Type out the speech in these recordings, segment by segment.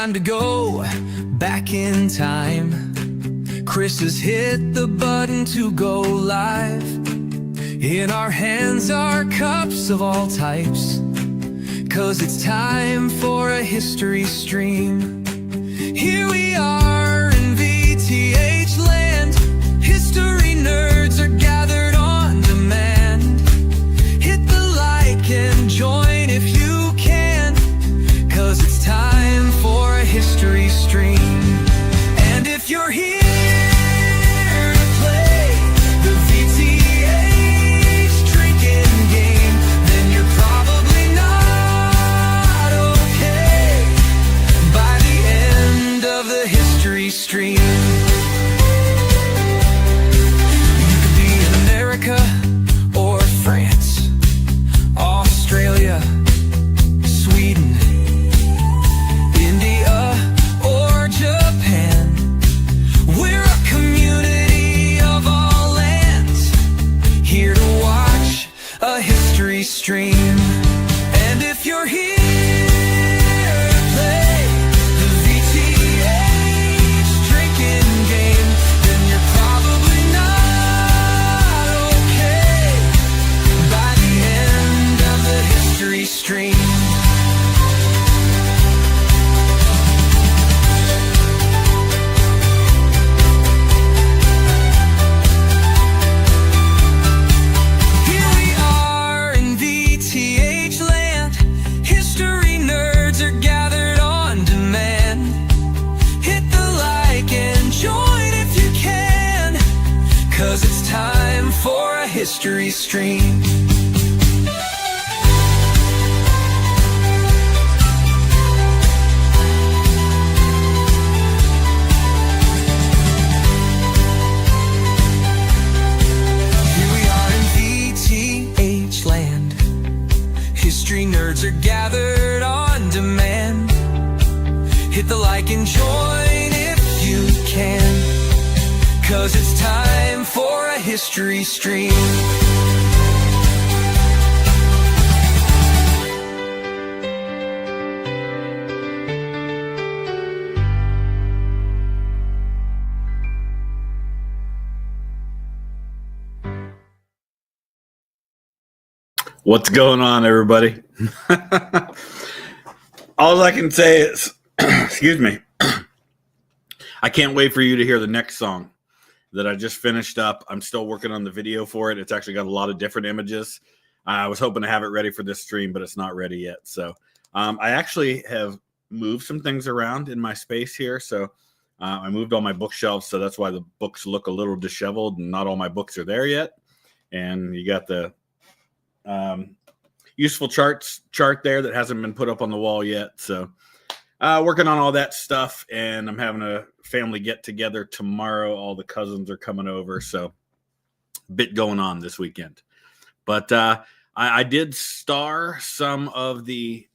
time to go back in time. Chris has hit the button to go live. In our hands are cups of all types, 'cause it's time for a history stream. Here we are in VTH land. History nerds are gathered on demand. Hit the like and join if you can, 'cause it's time for a history stream. And if you're here to play the VTH drinking game, then you're probably not okay by the end of the history stream. You could be in America or France, Australia, Sweden, India, or Japan. We're a community of all lands, here to watch a history stream. And if you're here to play the VTH drinking game, then you're probably not okay by the end of the history stream. Here we are in VTH land. History nerds are gathered on demand. Hit the like and join if you can, 'cause it's time for a history stream. Here we are in VTH land. History nerds are gathered on demand. Hit the like and join if you can, 'cause it's time for a history stream. What's going on, everybody? All I can say is, excuse me, I can't wait for you to hear the next song that I just finished up. I'm still working on the video for it. It's actually got a lot of different images. I was hoping to have it ready for this stream, but it's not ready yet. So I actually have moved some things around in my space here. So I moved all my bookshelves, so that's why the books look a little disheveled and not all my books are there yet. And you got the useful chart there that hasn't been put up on the wall yet. So working on all that stuff, and I'm having a family get together tomorrow. All the cousins are coming over, so a bit going on this weekend. But I did star some of the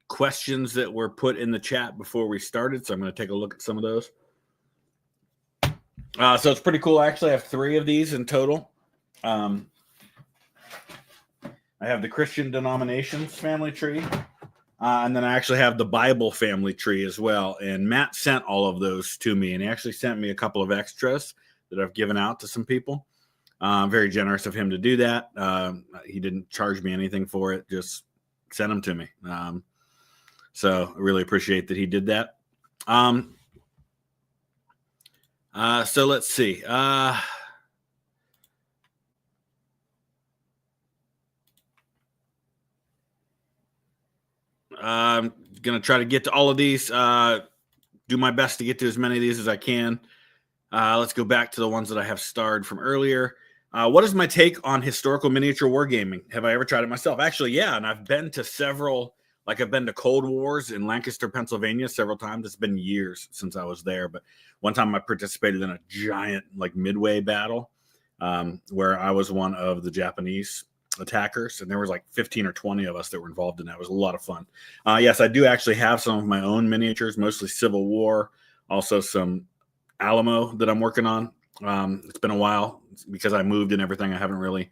questions that were put in the chat before we started, so I'm going to take a look at some of those. So it's pretty cool. I actually have 3 of these in total. I have the Christian denominations family tree, and then I actually have the Bible family tree as well. And Matt sent all of those to me, and he actually sent me a couple of extras that I've given out to some people. Very generous of him to do that. He didn't charge me anything for it, just sent them to me. So I really appreciate that he did that. So let's see. I'm going to try to get to all of these, do my best to get to as many of these as I can. Let's go back to the ones that I have starred from earlier. What is my take on historical miniature wargaming? Have I ever tried it myself? Actually, yeah, and I've been to several, like I've been to Cold Wars in Lancaster, Pennsylvania several times. It's been years since I was there, but one time I participated in a giant like midway battle where I was one of the Japanese attackers, and there was like 15 or 20 of us that were involved in that. It was a lot of fun. Yes, I do actually have some of my own miniatures, mostly Civil War, also some Alamo that I'm working on. It's been a while because I moved and everything. I haven't really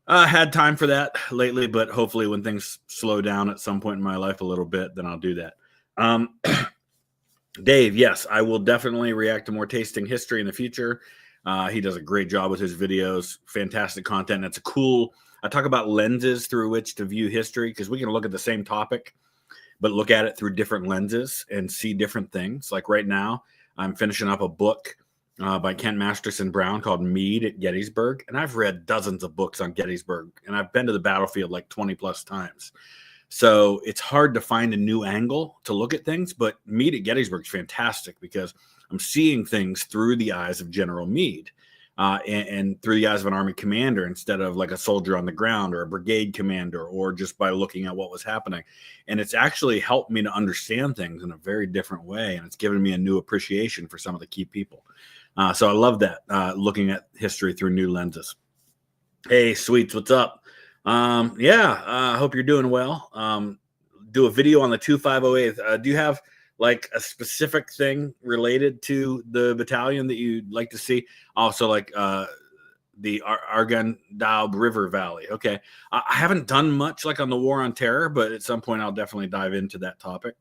had time for that lately, but hopefully when things slow down at some point in my life a little bit, then I'll do that. Um, Dave, yes, I will definitely react to more tasting history in the future. He does a great job with his videos. Fantastic content. It's a cool. I talk about lenses through which to view history, because we can look at the same topic, but look at it through different lenses and see different things. Like right now, I'm finishing up a book by Kent Masterson Brown called Meade at Gettysburg. And I've read dozens of books on Gettysburg, and I've been to the battlefield like 20 plus times. So it's hard to find a new angle to look at things, but Meade at Gettysburg is fantastic because I'm seeing things through the eyes of General Meade and through the eyes of an Army commander instead of like a soldier on the ground or a brigade commander, or just by looking at what was happening. And it's actually helped me to understand things in a very different way, and it's given me a new appreciation for some of the key people. So I love that, looking at history through new lenses. Hey, Sweets, what's up? I hope you're doing well. Do a video on the 2508th. Do you have like a specific thing related to the battalion that you'd like to see? Also, like the Arghandab River Valley. Okay. I haven't done much like on the War on Terror, but at some point I'll definitely dive into that topic.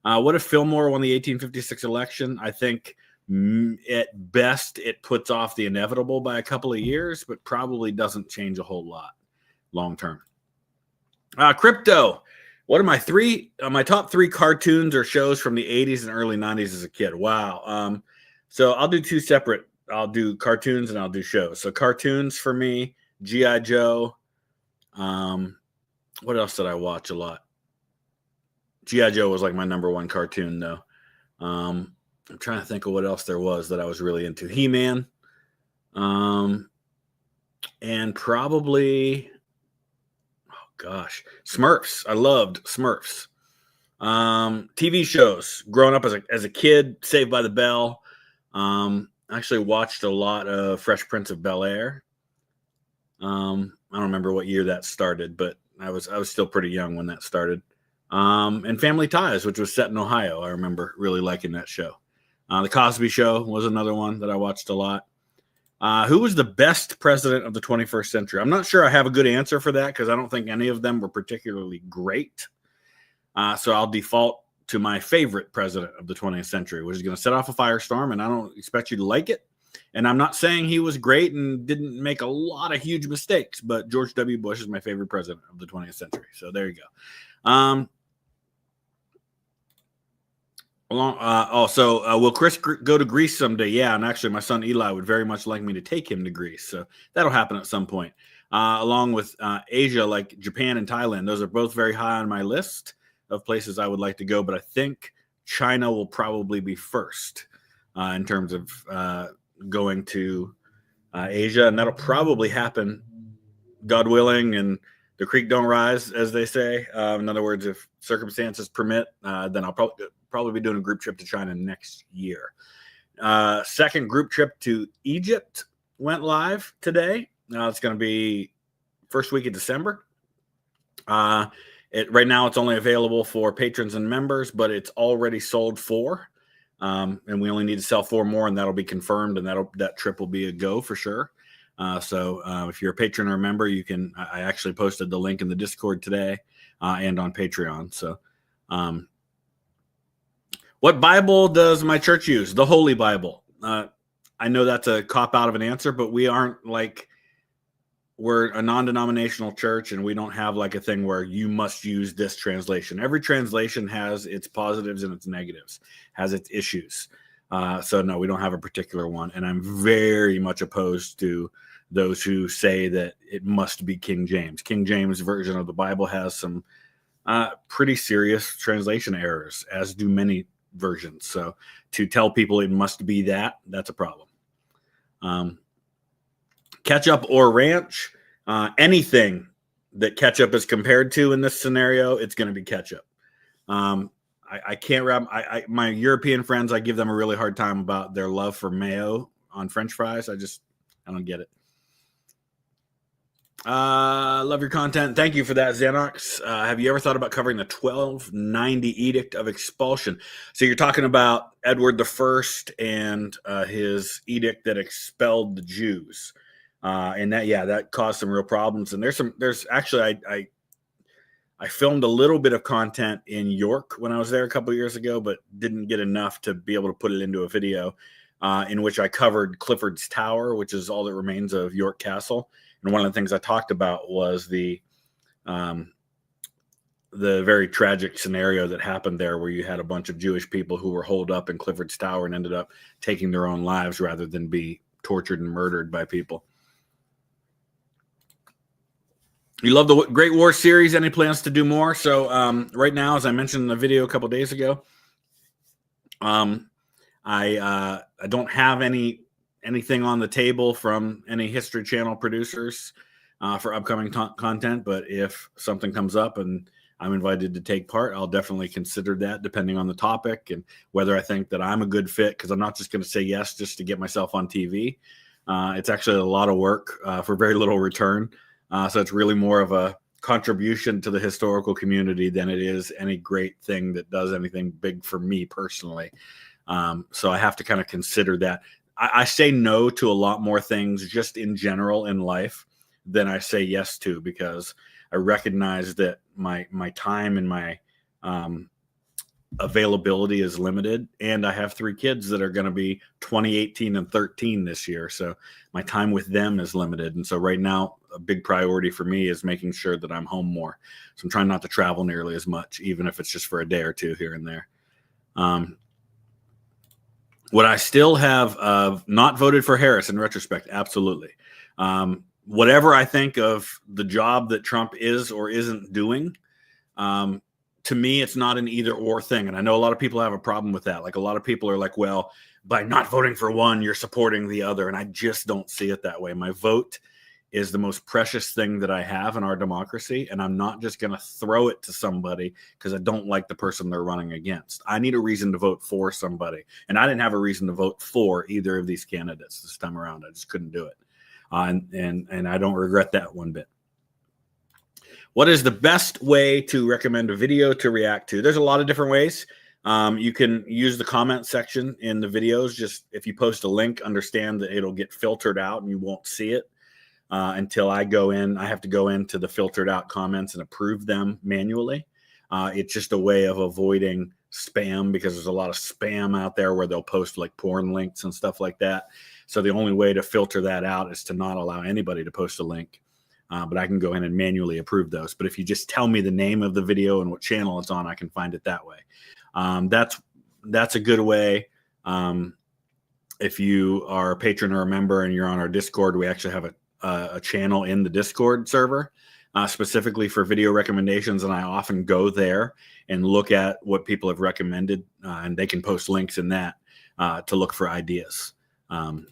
What if Fillmore won the 1856 election? I think at best it puts off the inevitable by a couple of years, but probably doesn't change a whole lot long term. Crypto. What are my top three cartoons or shows from the 80s and early 90s as a kid? Wow. So I'll do two separate. I'll do cartoons and I'll do shows. So cartoons for me, G.I. Joe. What else did I watch a lot? G.I. Joe was like my number one cartoon, though. I'm trying to think of what else there was that I was really into. He-Man. And probably... Gosh, Smurfs. I loved Smurfs. TV shows. Growing up as a kid, Saved by the Bell. I actually watched a lot of Fresh Prince of Bel-Air. I don't remember what year that started, but I was still pretty young when that started. And Family Ties, which was set in Ohio. I remember really liking that show. The Cosby Show was another one that I watched a lot. Who was the best president of the 21st century? I'm not sure I have a good answer for that because I don't think any of them were particularly great. So I'll default to my favorite president of the 20th century, which is going to set off a firestorm, and I don't expect you to like it. And I'm not saying he was great and didn't make a lot of huge mistakes, but George W. Bush is my favorite president of the 20th century. So there you go. Will Chris go to Greece someday? Yeah, and actually my son Eli would very much like me to take him to Greece, so that'll happen at some point. Along with Asia, like Japan and Thailand. Those are both very high on my list of places I would like to go, but I think China will probably be first in terms of going to Asia, and that'll probably happen, God willing, and the creek don't rise, as they say. In other words, if circumstances permit, then I'll probably be doing a group trip to China next year. Second group trip to Egypt went live today. It's going to be first week of December. Right now it's only available for patrons and members, but it's already sold 4. And we only need to sell 4 more, and that'll be confirmed, and that trip will be a go for sure. So if you're a patron or a member, you can. I actually posted the link in the Discord today and on Patreon. So, what Bible does my church use? The Holy Bible. I know that's a cop out of an answer, but we aren't like, we're a non-denominational church, and we don't have like a thing where you must use this translation. Every translation has its positives and its negatives, has its issues. So no, we don't have a particular one. And I'm very much opposed to those who say that it must be King James. King James version of the Bible has some pretty serious translation errors, as do many versions. So to tell people it must be that's a problem. Ketchup or ranch, anything that ketchup is compared to in this scenario, it's going to be ketchup. I can't wrap my European friends, I give them a really hard time about their love for mayo on French fries. I don't get it. Love your content. Thank you for that, Xenox. Have you ever thought about covering the 1290 Edict of Expulsion? So you're talking about Edward I and his edict that expelled the Jews. And that caused some real problems. And there's actually, I filmed a little bit of content in York when I was there a couple years ago, but didn't get enough to be able to put it into a video in which I covered Clifford's Tower, which is all that remains of York Castle. And one of the things I talked about was the very tragic scenario that happened there, where you had a bunch of Jewish people who were holed up in Clifford's Tower and ended up taking their own lives rather than be tortured and murdered by people. You love the Great War series. Any plans to do more? So right now, as I mentioned in the video a couple days ago, I don't have anything on the table from any History Channel producers for upcoming content. But if something comes up and I'm invited to take part, I'll definitely consider that, depending on the topic and whether I think that I'm a good fit, because I'm not just going to say yes just to get myself on TV. It's actually a lot of work for very little return. So it's really more of a contribution to the historical community than it is any great thing that does anything big for me personally. So I have to kind of consider that. I say no to a lot more things just in general in life than I say yes to, because I recognize that my time and my availability is limited, and I have 3 kids that are going to be 20, 18, and 13 this year. So my time with them is limited. And so right now, a big priority for me is making sure that I'm home more. So I'm trying not to travel nearly as much, even if it's just for a day or two here and there. Would I still have not voted for Harris in retrospect? Absolutely. Whatever I think of the job that Trump is or isn't doing, to me, it's not an either or thing. And I know a lot of people have a problem with that. Like, a lot of people are like, well, by not voting for one, you're supporting the other. And I just don't see it that way. My vote is the most precious thing that I have in our democracy. And I'm not just going to throw it to somebody because I don't like the person they're running against. I need a reason to vote for somebody. And I didn't have a reason to vote for either of these candidates this time around. I just couldn't do it. And I don't regret that one bit. What is the best way to recommend a video to react to? There's a lot of different ways. You can use the comment section in the videos. Just if you post a link, understand that it'll get filtered out and you won't see it until I go in. I have to go into the filtered out comments and approve them manually. It's just a way of avoiding spam, because there's a lot of spam out there where they'll post like porn links and stuff like that. So the only way to filter that out is to not allow anybody to post a link. But I can go in and manually approve those. But if you just tell me the name of the video and what channel it's on, I can find it that way. That's a good way. If you are a patron or a member and you're on our Discord, we actually have a channel in the Discord server specifically for video recommendations. And I often go there and look at what people have recommended, and they can post links in that to look for ideas on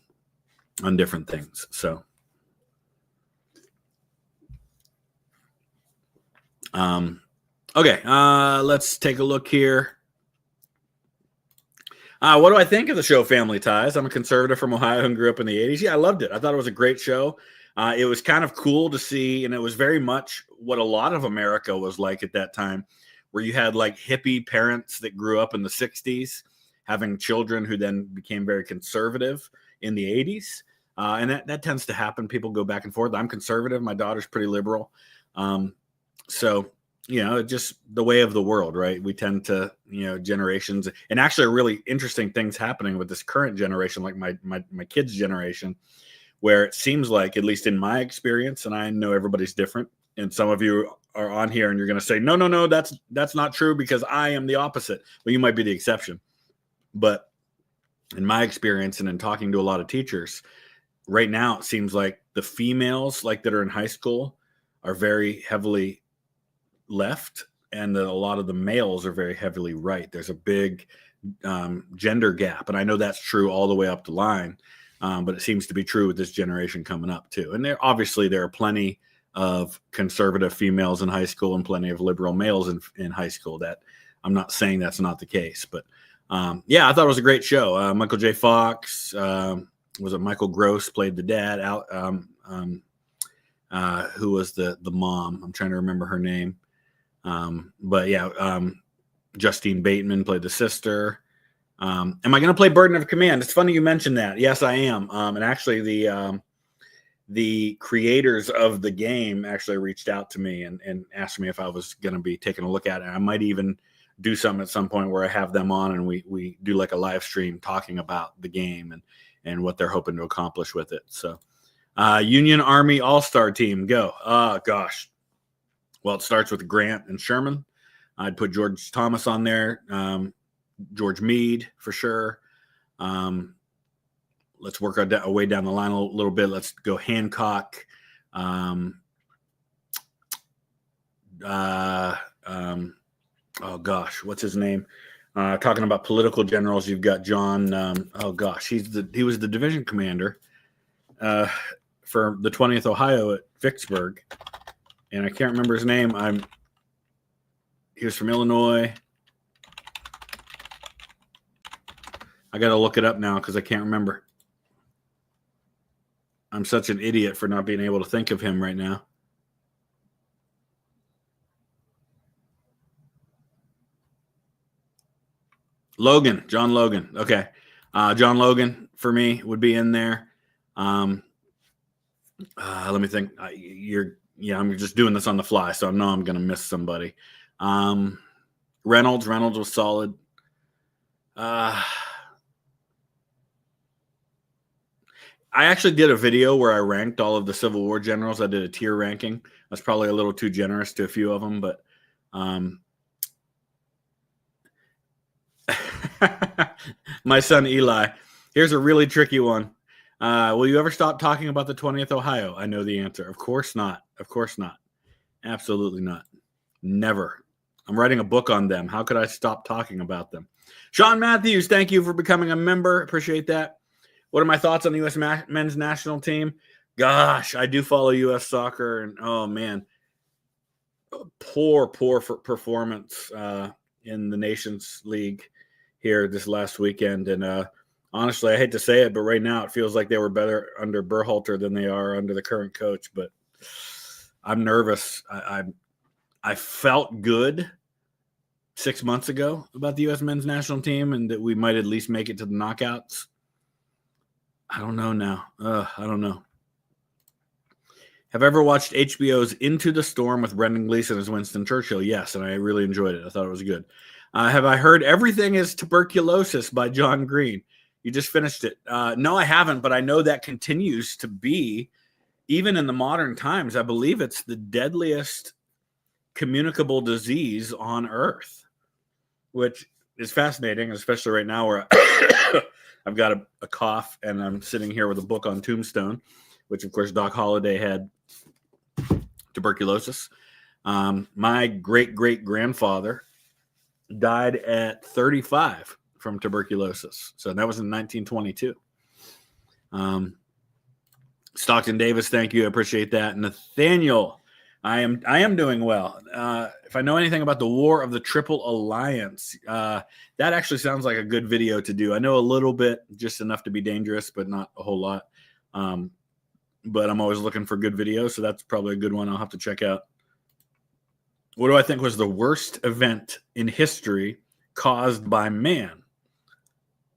different things. So. Okay, let's take a look here. What do I think of the show Family Ties? I'm a conservative from Ohio and grew up in the 80s. Yeah, I loved it. I thought it was a great show. It was kind of cool to see, and it was very much what a lot of America was like at that time, where you had like hippie parents that grew up in the 60s having children who then became very conservative in the 80s. And that tends to happen. People go back and forth. I'm conservative. My daughter's pretty liberal. So, just the way of the world, right? We tend to, generations, and actually really interesting things happening with this current generation, like my kids' generation, where it seems like, at least in my experience, and I know everybody's different, and some of you are on here and you're going to say, no, that's not true because I am the opposite. Well, you might be the exception. But in my experience and in talking to a lot of teachers, right now, it seems like the females that are in high school are very heavily left, and a lot of the males are very heavily right. There's a big gender gap, and I know that's true all the way up the line, but it seems to be true with this generation coming up too. And there are plenty of conservative females in high school and plenty of liberal males in high school. That I'm not saying that's not the case, but I thought it was a great show. Michael J. Fox, was it Michael Gross played the dad? Who was the mom? I'm trying to remember her name. Justine Bateman played the sister. Am I going to play Burden of Command? It's funny you mentioned that. Yes, I am. And actually the the creators of the game actually reached out to me and asked me if I was going to be taking a look at it. I might even do something at some point where I have them on and we do like a live stream talking about the game and what they're hoping to accomplish with it. So Union Army All-Star Team, go. Oh, gosh. Well, it starts with Grant and Sherman. I'd put George Thomas on there. George Meade for sure. Let's work our way down the line a little bit. Let's go Hancock. Oh gosh, what's his name? Talking about political generals, you've got John. Oh gosh, he was the division commander for the 20th Ohio at Vicksburg, and I can't remember his name. He was from Illinois. I got to look it up now because I can't remember. I'm such an idiot for not being able to think of him right now. John Logan. Okay. John Logan for me would be in there. Let me think. I'm just doing this on the fly, so I know I'm going to miss somebody. Reynolds was solid. I actually did a video where I ranked all of the Civil War generals. I did a tier ranking. That's probably a little too generous to a few of them, but my son Eli. Here's a really tricky one. Will you ever stop talking about the 20th Ohio? I know the answer. Of course not. Of course not. Absolutely not. Never. I'm writing a book on them. How could I stop talking about them? Sean Matthews, thank you for becoming a member. Appreciate that. What are my thoughts on the U.S. men's national team? Gosh, I do follow U.S. soccer, and oh man, poor performance in the Nations League here this last weekend. And honestly, I hate to say it, but right now it feels like they were better under Berhalter than they are under the current coach. But I'm nervous. I felt good 6 months ago about the U.S. men's national team and that we might at least make it to the knockouts. I don't know now. I don't know. Have I ever watched HBO's Into the Storm with Brendan Gleeson as Winston Churchill? Yes, and I really enjoyed it. I thought it was good. Have I heard Everything is Tuberculosis by John Green? You just finished it. No, I haven't, but I know that continues to be, even in the modern times, I believe it's the deadliest communicable disease on Earth, which is fascinating, especially right now where I've got a cough and I'm sitting here with a book on Tombstone, which, of course, Doc Holliday had tuberculosis. My great-great-grandfather died at 35 from tuberculosis. So that was in 1922. Stockton Davis, thank you. I appreciate that. Nathaniel, I am doing well. If I know anything about the War of the Triple Alliance, that actually sounds like a good video to do. I know a little bit, just enough to be dangerous, but not a whole lot. But I'm always looking for good videos, so that's probably a good one I'll have to check out. What do I think was the worst event in history caused by man?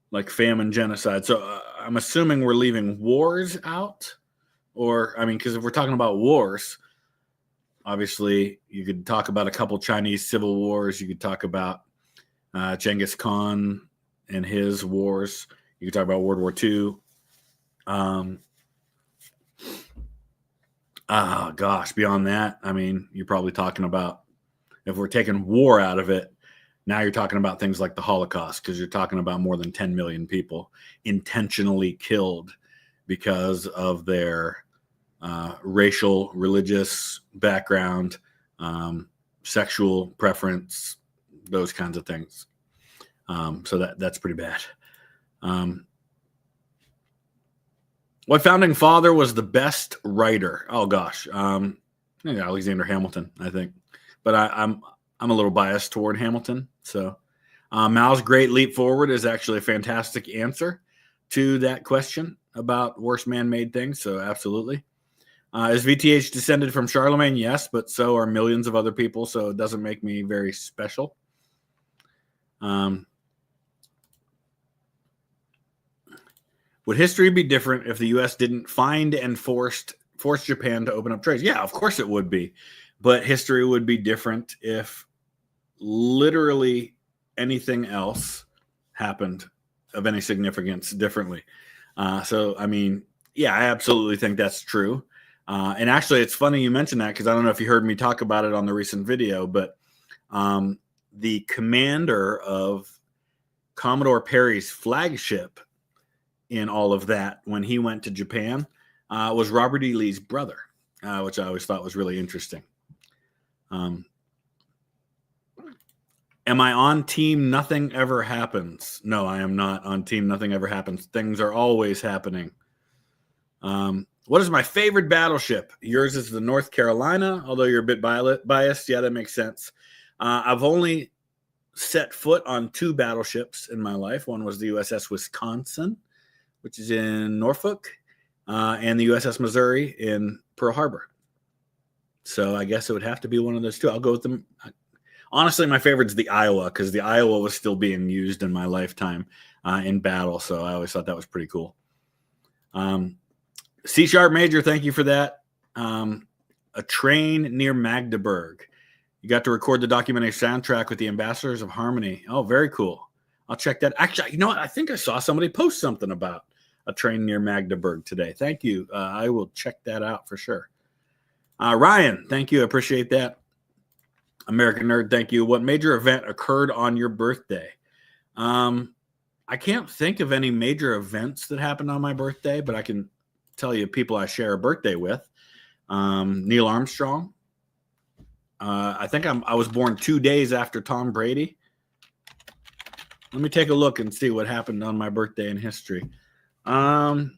Like famine, genocide. So I'm assuming we're leaving wars out? Or, I mean, because if we're talking about wars, obviously you could talk about a couple Chinese civil wars. You could talk about Genghis Khan and his wars. You could talk about World War II. Gosh, beyond that, I mean, you're probably talking about, if we're taking war out of it, now you're talking about things like the Holocaust, because you're talking about more than 10 million people intentionally killed because of their racial, religious background, sexual preference, those kinds of things. So that's pretty bad. What founding father was the best writer? Oh gosh, Alexander Hamilton, I think. But I'm a little biased toward Hamilton. So Mao's Great Leap Forward is actually a fantastic answer to that question about worst man-made things. So absolutely. Is VTH descended from Charlemagne? Yes, but so are millions of other people. So it doesn't make me very special. Would history be different if the U.S. didn't find and forced force Japan to open up trades. Yeah, of course it would be. But history would be different if literally anything else happened of any significance differently. So, I mean, yeah, I absolutely think that's true. And actually, it's funny you mentioned that because I don't know if you heard me talk about it on the recent video, but the commander of Commodore Perry's flagship in all of that when he went to Japan was Robert E. Lee's brother, which I always thought was really interesting. Am I on team Nothing Ever Happens? No, I am not on team Nothing Ever Happens. Things are always happening. What is my favorite battleship? Yours is the North Carolina, although you're a bit biased. Yeah, that makes sense. I've only set foot on 2 battleships in my life. One was the USS Wisconsin, which is in Norfolk, and the USS Missouri in Pearl Harbor. So I guess it would have to be one of those 2. I'll go with them. Honestly, my favorite is the Iowa because the Iowa was still being used in my lifetime in battle. So I always thought that was pretty cool. C Sharp Major, thank you for that. A train near Magdeburg. You got to record the documentary soundtrack with the Ambassadors of Harmony. Oh, very cool. I'll check that. Actually, you know what? I think I saw somebody post something about a train near Magdeburg today. Thank you. I will check that out for sure. Ryan, thank you. I appreciate that. American Nerd, thank you. What major event occurred on your birthday? I can't think of any major events that happened on my birthday, but I can tell you people I share a birthday with. Neil Armstrong. I think I was born 2 days after Tom Brady. Let me take a look and see what happened on my birthday in history. The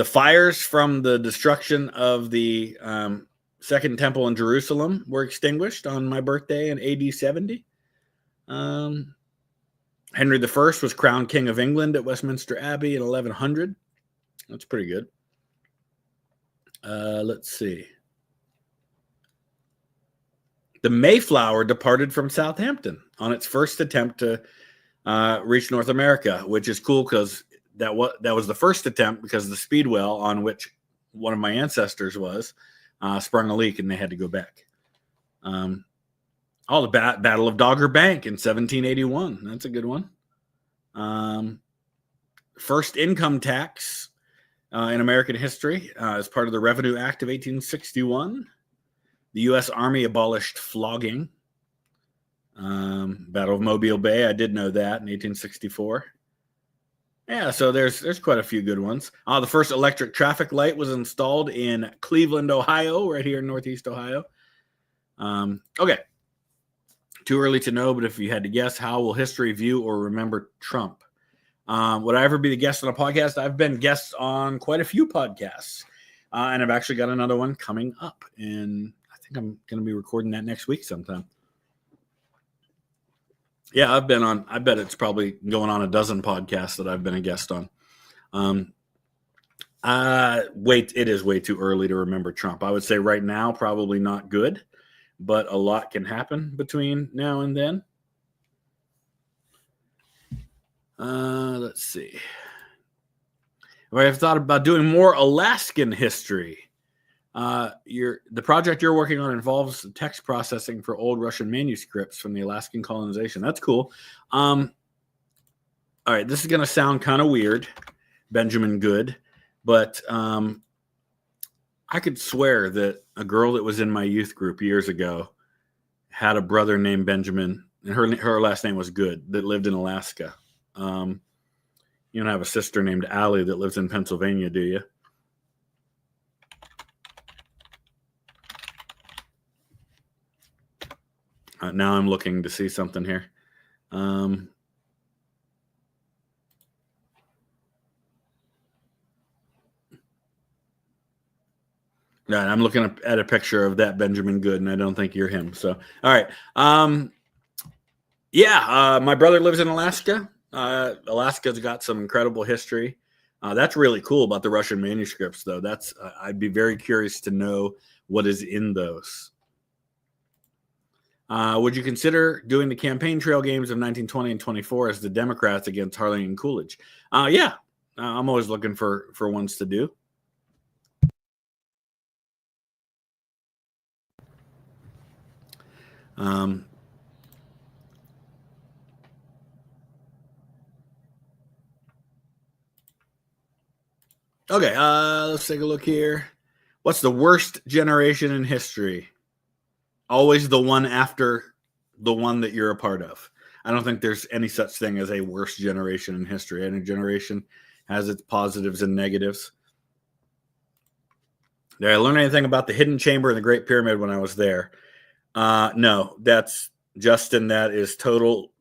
fires from the destruction of the Second Temple in Jerusalem were extinguished on my birthday in AD 70. Henry I was crowned King of England at Westminster Abbey in 1100. That's pretty good. Let's see. The Mayflower departed from Southampton on its first attempt to reach North America, which is cool because that was the first attempt because the speedwell on which one of my ancestors was sprung a leak and they had to go back. The Battle of Dogger Bank in 1781. That's a good one. First income tax in American history as part of the Revenue Act of 1861. The U.S. Army abolished flogging. Battle of Mobile Bay. I did know that in 1864. Yeah, so there's quite a few good ones. The first electric traffic light was installed in Cleveland, Ohio, right here in Northeast Ohio. Okay. Too early to know, but if you had to guess, how will history view or remember Trump? Would I ever be the guest on a podcast? I've been guests on quite a few podcasts, and I've actually got another one coming up, and I think I'm going to be recording that next week sometime. Yeah, I bet it's probably going on a dozen podcasts that I've been a guest on. It is way too early to remember Trump. I would say right now, probably not good, but a lot can happen between now and then. Let's see. I've thought about doing more Alaskan history. The project you're working on involves text processing for old Russian manuscripts from the Alaskan colonization. That's cool. All right, this is going to sound kind of weird, Benjamin Good, but I could swear that a girl that was in my youth group years ago had a brother named Benjamin, and her last name was Good, that lived in Alaska. You don't have a sister named Allie that lives in Pennsylvania, do you? Now I'm looking to see something here. I'm looking at a picture of that Benjamin Good, and I don't think you're him. So, all right. My brother lives in Alaska. Alaska's got some incredible history. That's really cool about the Russian manuscripts, though. I'd be very curious to know what is in those. Would you consider doing the campaign trail games of 1920 and 24 as the Democrats against Harlan and Coolidge? Yeah, I'm always looking for ones to do. Okay, let's take a look here. What's the worst generation in history? Always the one after the one that you're a part of. I don't think there's any such thing as a worst generation in history. Any generation has its positives and negatives. Did I learn anything about the hidden chamber and the Great Pyramid when I was there? No, that's Justin. That is total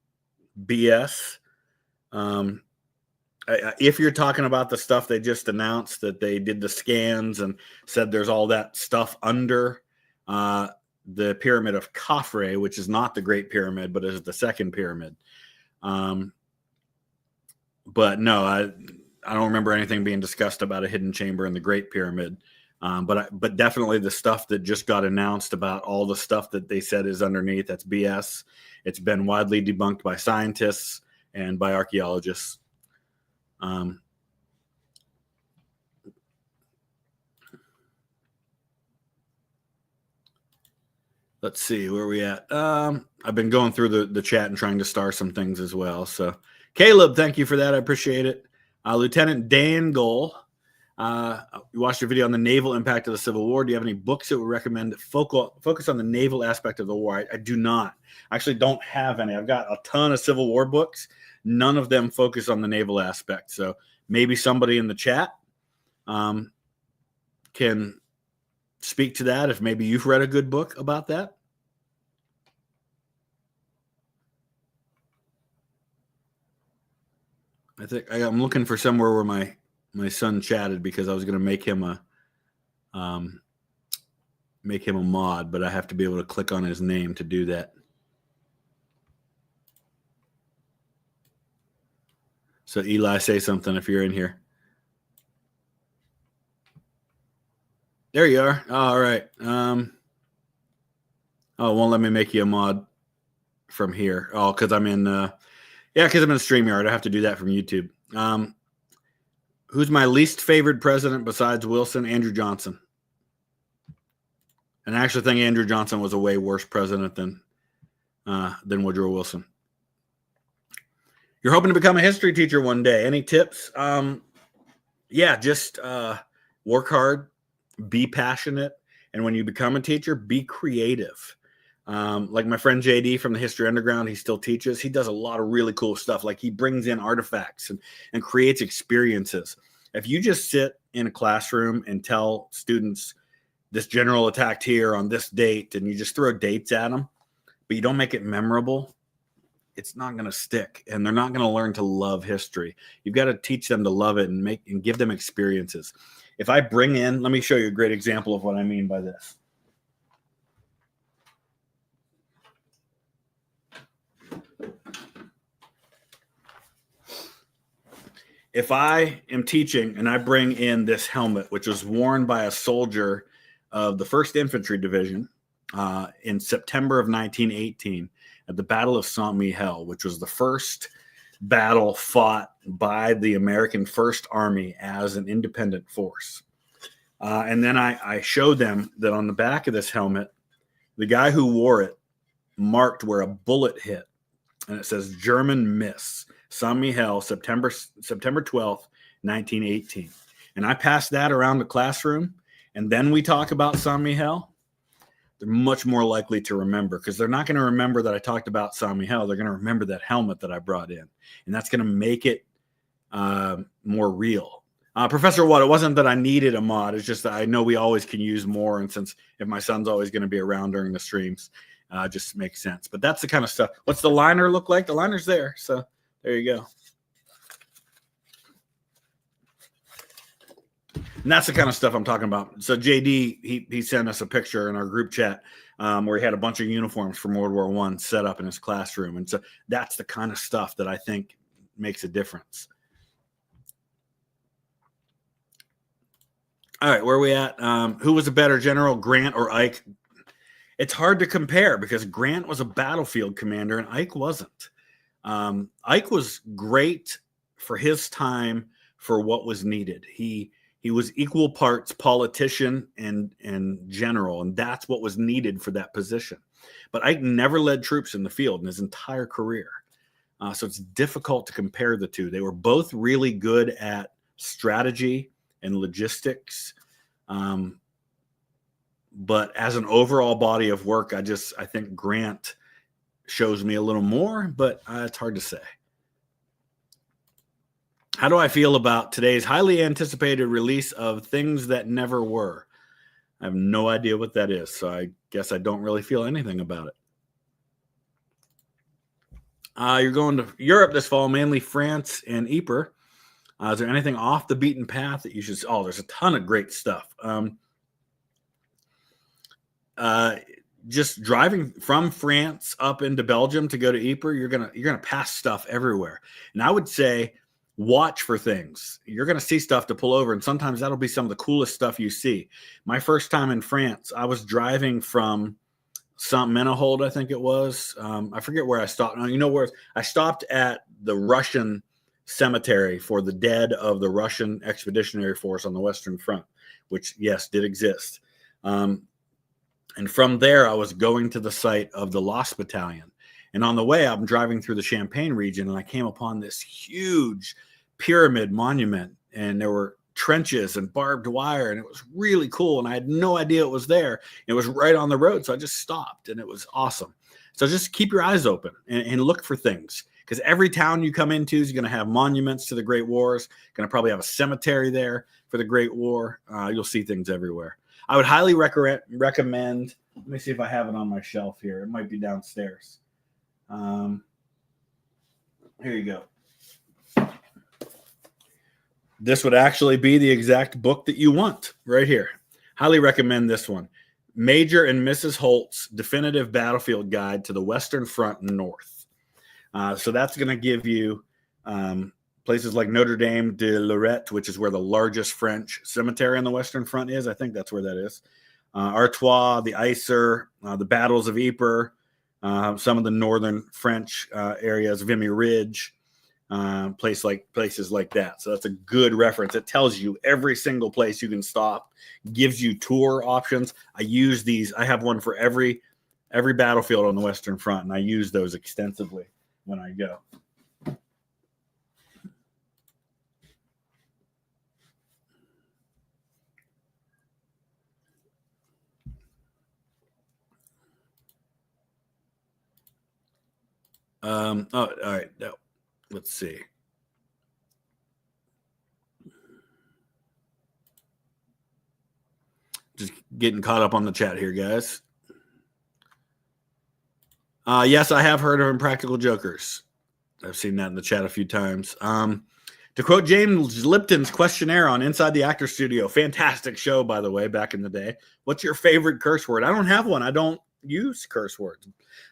BS. If you're talking about the stuff they just announced, that they did the scans and said there's all that stuff under the Pyramid of Khafre, which is not the Great Pyramid, but is the second pyramid. But no, I don't remember anything being discussed about a hidden chamber in the Great Pyramid. But definitely the stuff that just got announced about all the stuff that they said is underneath, that's BS. It's been widely debunked by scientists and by archaeologists. Let's see where we at. I've been going through the chat and trying to star some things as well. So Caleb, thank you for that. I appreciate it. Lieutenant Dan Goal. You watched your video on the naval impact of the Civil War. Do you have any books that would recommend that focus on the naval aspect of the war? I do not. I actually don't have any. I've got a ton of Civil War books. None of them focus on the naval aspect. So maybe somebody in the chat can speak to that if maybe you've read a good book about that. I think I'm looking for somewhere where my son chatted, because I was going to make him a mod, but I have to be able to click on his name to do that. So Eli, say something if you're in here. There you are. All right. Oh, it won't let me make you a mod from here. Oh, because I'm in because I'm in StreamYard. I have to do that from YouTube. Who's my least favorite president besides Wilson? Andrew Johnson. And I actually think Andrew Johnson was a way worse president than Woodrow Wilson. You're hoping to become a history teacher one day. Any tips? Just work hard, be passionate, and when you become a teacher, be creative. Like my friend JD from the History Underground, he still teaches. He does a lot of really cool stuff. Like he brings in artifacts and creates experiences. If you just sit in a classroom and tell students this general attacked here on this date, and you just throw dates at them, but you don't make it memorable, it's not going to stick, and they're not going to learn to love history. You've got to teach them to love it and give them experiences. If I bring in, let me show you a great example of what I mean by this. If I am teaching and I bring in this helmet, which was worn by a soldier of the 1st Infantry Division in September of 1918 at the Battle of Saint-Mihiel, which was the first battle fought by the American First Army as an independent force. And then I showed them that on the back of this helmet, the guy who wore it marked where a bullet hit. And it says German miss, Saint-Mihiel, September 12th, 1918. And I passed that around the classroom, and then we talk about Saint-Mihiel. They're much more likely to remember, because they're not going to remember that I talked about Saint-Mihiel. They're going to remember that helmet that I brought in, and that's going to make it more real. Professor Watt, it wasn't that I needed a mod. It's just that I know we always can use more, and since if my son's always going to be around during the streams, just makes sense. But that's the kind of stuff. What's the liner look like? The liner's there, so there you go. And that's the kind of stuff I'm talking about. So JD, he sent us a picture in our group chat where he had a bunch of uniforms from World War I set up in his classroom. And so that's the kind of stuff that I think makes a difference. All right, where are we at? Who was a better general, Grant or Ike? It's hard to compare, because Grant was a battlefield commander and Ike wasn't. Ike was great for his time for what was needed. He was equal parts politician and general, and that's what was needed for that position. But Ike never led troops in the field in his entire career. So it's difficult to compare the two. They were both really good at strategy and logistics. But as an overall body of work, I think Grant shows me a little more, but it's hard to say. How do I feel about today's highly anticipated release of Things That Never Were? I have no idea what that is, so I guess I don't really feel anything about it. You're going to Europe this fall, mainly France and Ypres. Is there anything off the beaten path that you should? Oh, there's a ton of great stuff. Just driving from France up into Belgium to go to Ypres, you're gonna pass stuff everywhere, and I would say watch for things. You're gonna see stuff to pull over, and sometimes that'll be some of the coolest stuff you see. My first time in France, I was driving from Saint-Menehould, I think it was. I forget where I stopped. You know where I stopped at the Russian cemetery for the dead of the Russian Expeditionary Force on the Western Front, which, yes, did exist. And from there, I was going to the site of the Lost Battalion. And on the way, I'm driving through the Champagne region, and I came upon this huge pyramid monument, and there were trenches and barbed wire, and it was really cool, and I had no idea it was there. It was right on the road, so I just stopped, and it was awesome. So just keep your eyes open and look for things, because every town you come into is going to have monuments to the Great Wars, going to probably have a cemetery there for the Great War. You'll see things everywhere. I would highly recommend, let me see if I have it on my shelf here. It might be downstairs. Here you go. This would actually be the exact book that you want right here. Highly recommend this one. Major and Mrs. Holt's Definitive Battlefield Guide to the Western Front and North. So that's going to give you places like Notre Dame de Lorette, which is where the largest French cemetery on the Western Front is. I think that's where that is. Artois, the Iser, the battles of Ypres, some of the northern French areas, Vimy Ridge, places like that. So that's a good reference. It tells you every single place you can stop, gives you tour options. I use these. I have one for every battlefield on the Western Front, and I use those extensively when I go. All right. No, let's see. Just getting caught up on the chat here, guys. Yes, I have heard of Impractical Jokers. I've seen that in the chat a few times. To quote James Lipton's questionnaire on Inside the Actor Studio, fantastic show, by the way, back in the day. What's your favorite curse word? I don't have one. I don't use curse words.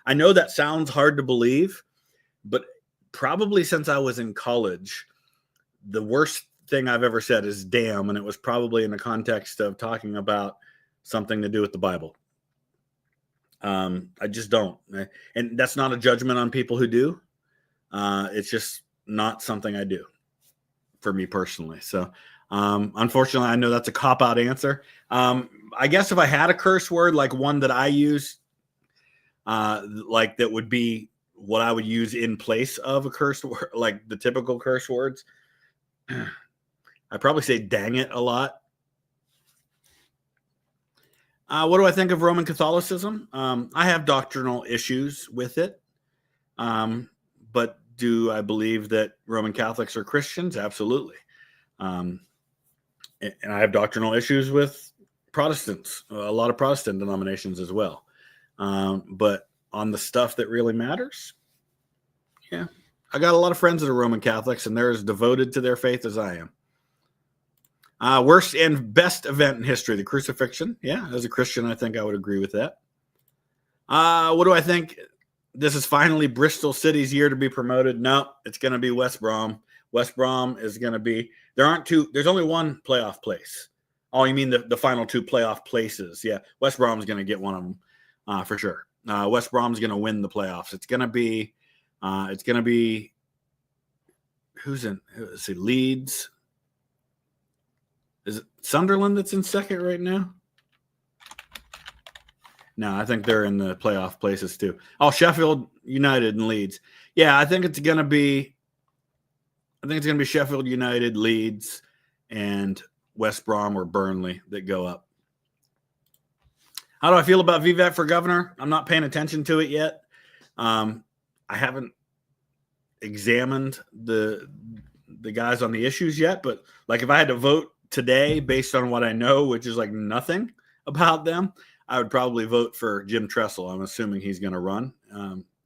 I know that sounds hard to believe, but probably since I was in college, the worst thing I've ever said is damn, and it was probably in the context of talking about something to do with the Bible. I just don't. And that's not a judgment on people who do. It's just not something I do for me personally. So unfortunately, I know that's a cop-out answer. I guess if I had a curse word, like one that I use, like that would be what I would use in place of a curse word, like the typical curse words, I probably say dang it a lot. What do I think of Roman Catholicism? I have doctrinal issues with it. But do I believe that Roman Catholics are Christians? Absolutely. And I have doctrinal issues with Protestants, a lot of Protestant denominations as well. But on the stuff that really matters, yeah, I got a lot of friends that are Roman Catholics, and they're as devoted to their faith as I am. Worst and best event in history, the crucifixion. Yeah, as a Christian, I think I would agree with that. What do I think? This is finally Bristol City's year to be promoted. No, it's going to be West Brom. West Brom is going to be, there's only one playoff place. Oh, you mean the final two playoff places? Yeah, West Brom is going to get one of them for sure. West Brom is going to win the playoffs. It's going to be who's in? Let's see, Leeds. Is it Sunderland that's in second right now? No, I think they're in the playoff places too. Oh, Sheffield United and Leeds. Yeah, I think it's going to be Sheffield United, Leeds, and West Brom or Burnley that go up. How do I feel about Vivek for governor? I'm not paying attention to it yet. I haven't examined the guys on the issues yet, but like if I had to vote today based on what I know, which is like nothing about them, I would probably vote for Jim Tressel. I'm assuming he's going to run,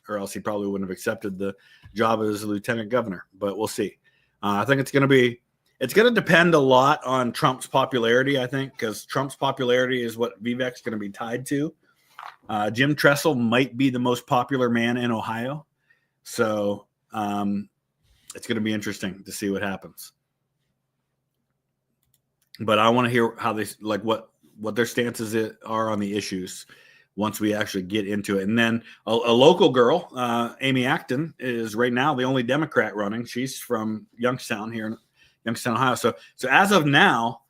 or else he probably wouldn't have accepted the job as lieutenant governor, but we'll see. I think it's going to depend a lot on Trump's popularity, I think, because Trump's popularity is what Vivek's going to be tied to. Jim Tressel might be the most popular man in Ohio. So it's going to be interesting to see what happens. But I want to hear how they like what their stances are on the issues once we actually get into it. And then a local girl, Amy Acton, is right now the only Democrat running. She's from Youngstown here in Youngstown, Ohio. So as of now,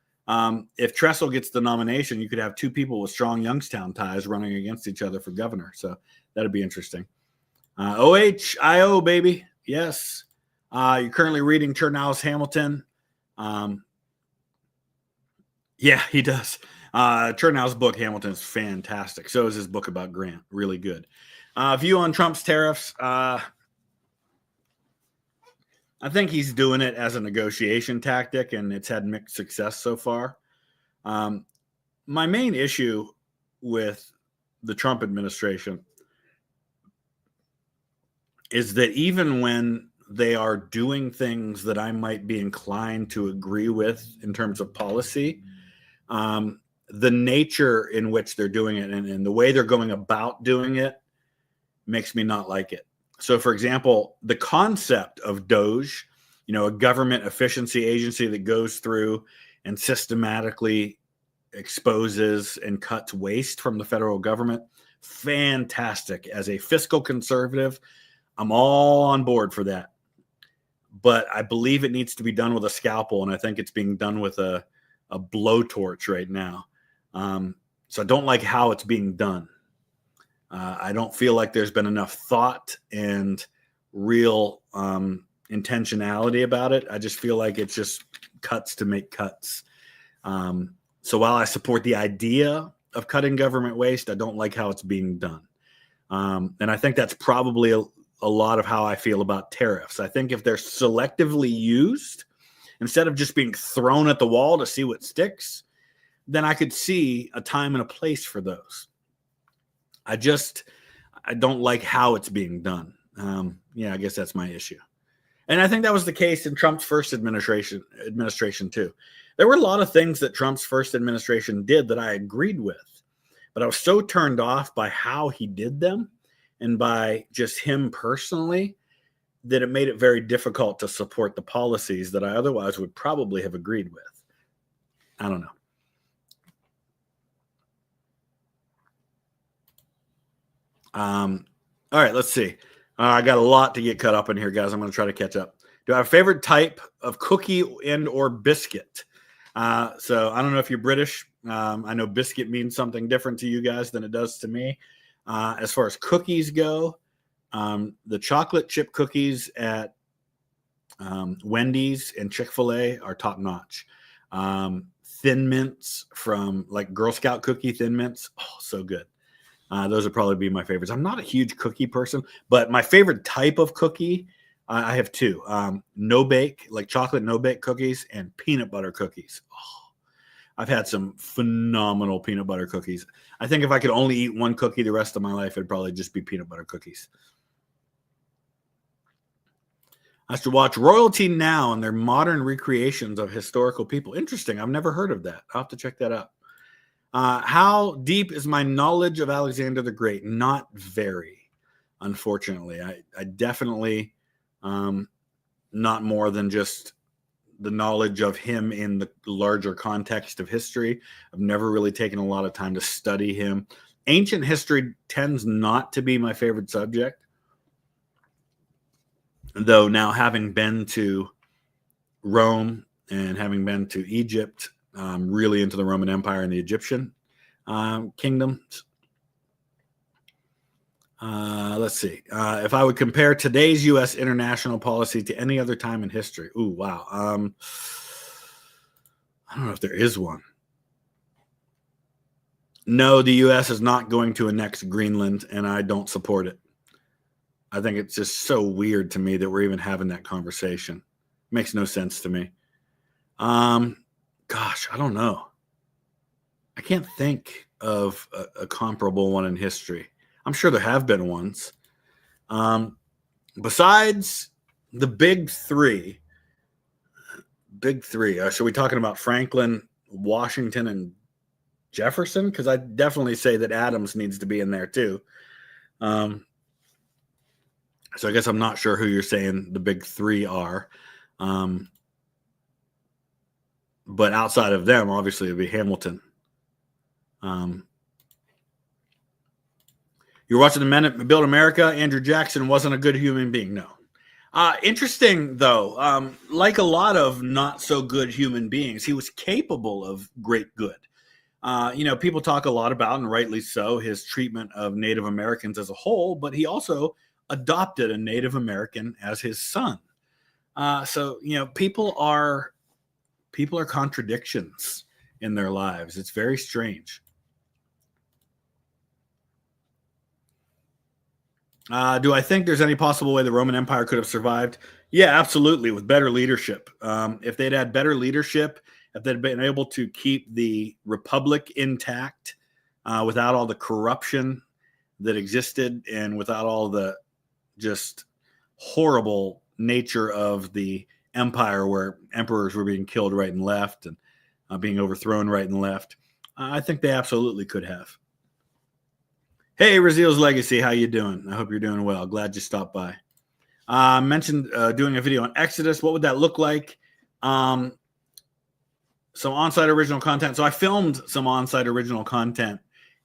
if Tressel gets the nomination, you could have two people with strong Youngstown ties running against each other for governor. So that'd be interesting. OHIO, baby. Yes. You're currently reading Chernow's Hamilton. Yeah, he does. Chernow's book, Hamilton, is fantastic. So is his book about Grant. Really good. View on Trump's tariffs. I think he's doing it as a negotiation tactic, and it's had mixed success so far. My main issue with the Trump administration is that even when they are doing things that I might be inclined to agree with in terms of policy, the nature in which they're doing it and the way they're going about doing it makes me not like it. So, for example, the concept of DOGE, a government efficiency agency that goes through and systematically exposes and cuts waste from the federal government, fantastic. As a fiscal conservative, I'm all on board for that. But I believe it needs to be done with a scalpel, and I think it's being done with a blowtorch right now. So I don't like how it's being done. I don't feel like there's been enough thought and real intentionality about it. I just feel like it's just cuts to make cuts. So while I support the idea of cutting government waste, I don't like how it's being done. And I think that's probably a lot of how I feel about tariffs. I think if they're selectively used, instead of just being thrown at the wall to see what sticks, then I could see a time and a place for those. I don't like how it's being done. I guess that's my issue. And I think that was the case in Trump's first administration too. There were a lot of things that Trump's first administration did that I agreed with, but I was so turned off by how he did them and by just him personally that it made it very difficult to support the policies that I otherwise would probably have agreed with. I don't know. All right, let's see. I got a lot to get caught up in here, guys. I'm going to try to catch up. Do I have a favorite type of cookie and or biscuit? So I don't know if you're British. I know biscuit means something different to you guys than it does to me. As far as cookies go, the chocolate chip cookies at Wendy's and Chick-fil-A are top notch. Thin Mints from like Girl Scout cookie Thin Mints. Oh, so good. Those would probably be my favorites. I'm not a huge cookie person, but my favorite type of cookie, I have two. No bake, like chocolate no bake cookies, and peanut butter cookies. Oh, I've had some phenomenal peanut butter cookies. I think if I could only eat one cookie the rest of my life, it'd probably just be peanut butter cookies. I should watch Royalty Now and their modern recreations of historical people. Interesting. I've never heard of that. I'll have to check that out. How deep is my knowledge of Alexander the Great? Not very, unfortunately. I definitely not more than just the knowledge of him in the larger context of history. I've never really taken a lot of time to study him. Ancient history tends not to be my favorite subject, though now having been to Rome and having been to Egypt, really into the Roman Empire and the Egyptian kingdoms. Let's see. If I would compare today's U.S. international policy to any other time in history. Ooh, wow. I don't know if there is one. No, the U.S. is not going to annex Greenland, and I don't support it. I think it's just so weird to me that we're even having that conversation. Makes no sense to me. Gosh, I don't know. I can't think of a comparable one in history. I'm sure there have been ones. Besides the big three, so we talking about Franklin, Washington, and Jefferson? Because I definitely say that Adams needs to be in there too. So I guess I'm not sure who you're saying the big three are. But outside of them, obviously, it'd be Hamilton. You're watching The Men That Built America. Andrew Jackson wasn't a good human being. No. Interesting, though. Like a lot of not so good human beings, he was capable of great good. People talk a lot about, and rightly so, his treatment of Native Americans as a whole, but he also adopted a Native American as his son. So people are contradictions in their lives. It's very strange. Do I think there's any possible way the Roman Empire could have survived? Yeah, absolutely, with better leadership. If they'd had better leadership, if they'd been able to keep the republic intact without all the corruption that existed and without all the just horrible nature of the empire where emperors were being killed right and left and being overthrown right and left, I think they absolutely could have. Hey, Raziel's Legacy, how you doing? I hope you're doing well. Glad you stopped by. Mentioned doing a video on Exodus. What would that look like? Some on-site original content. So I filmed some on-site original content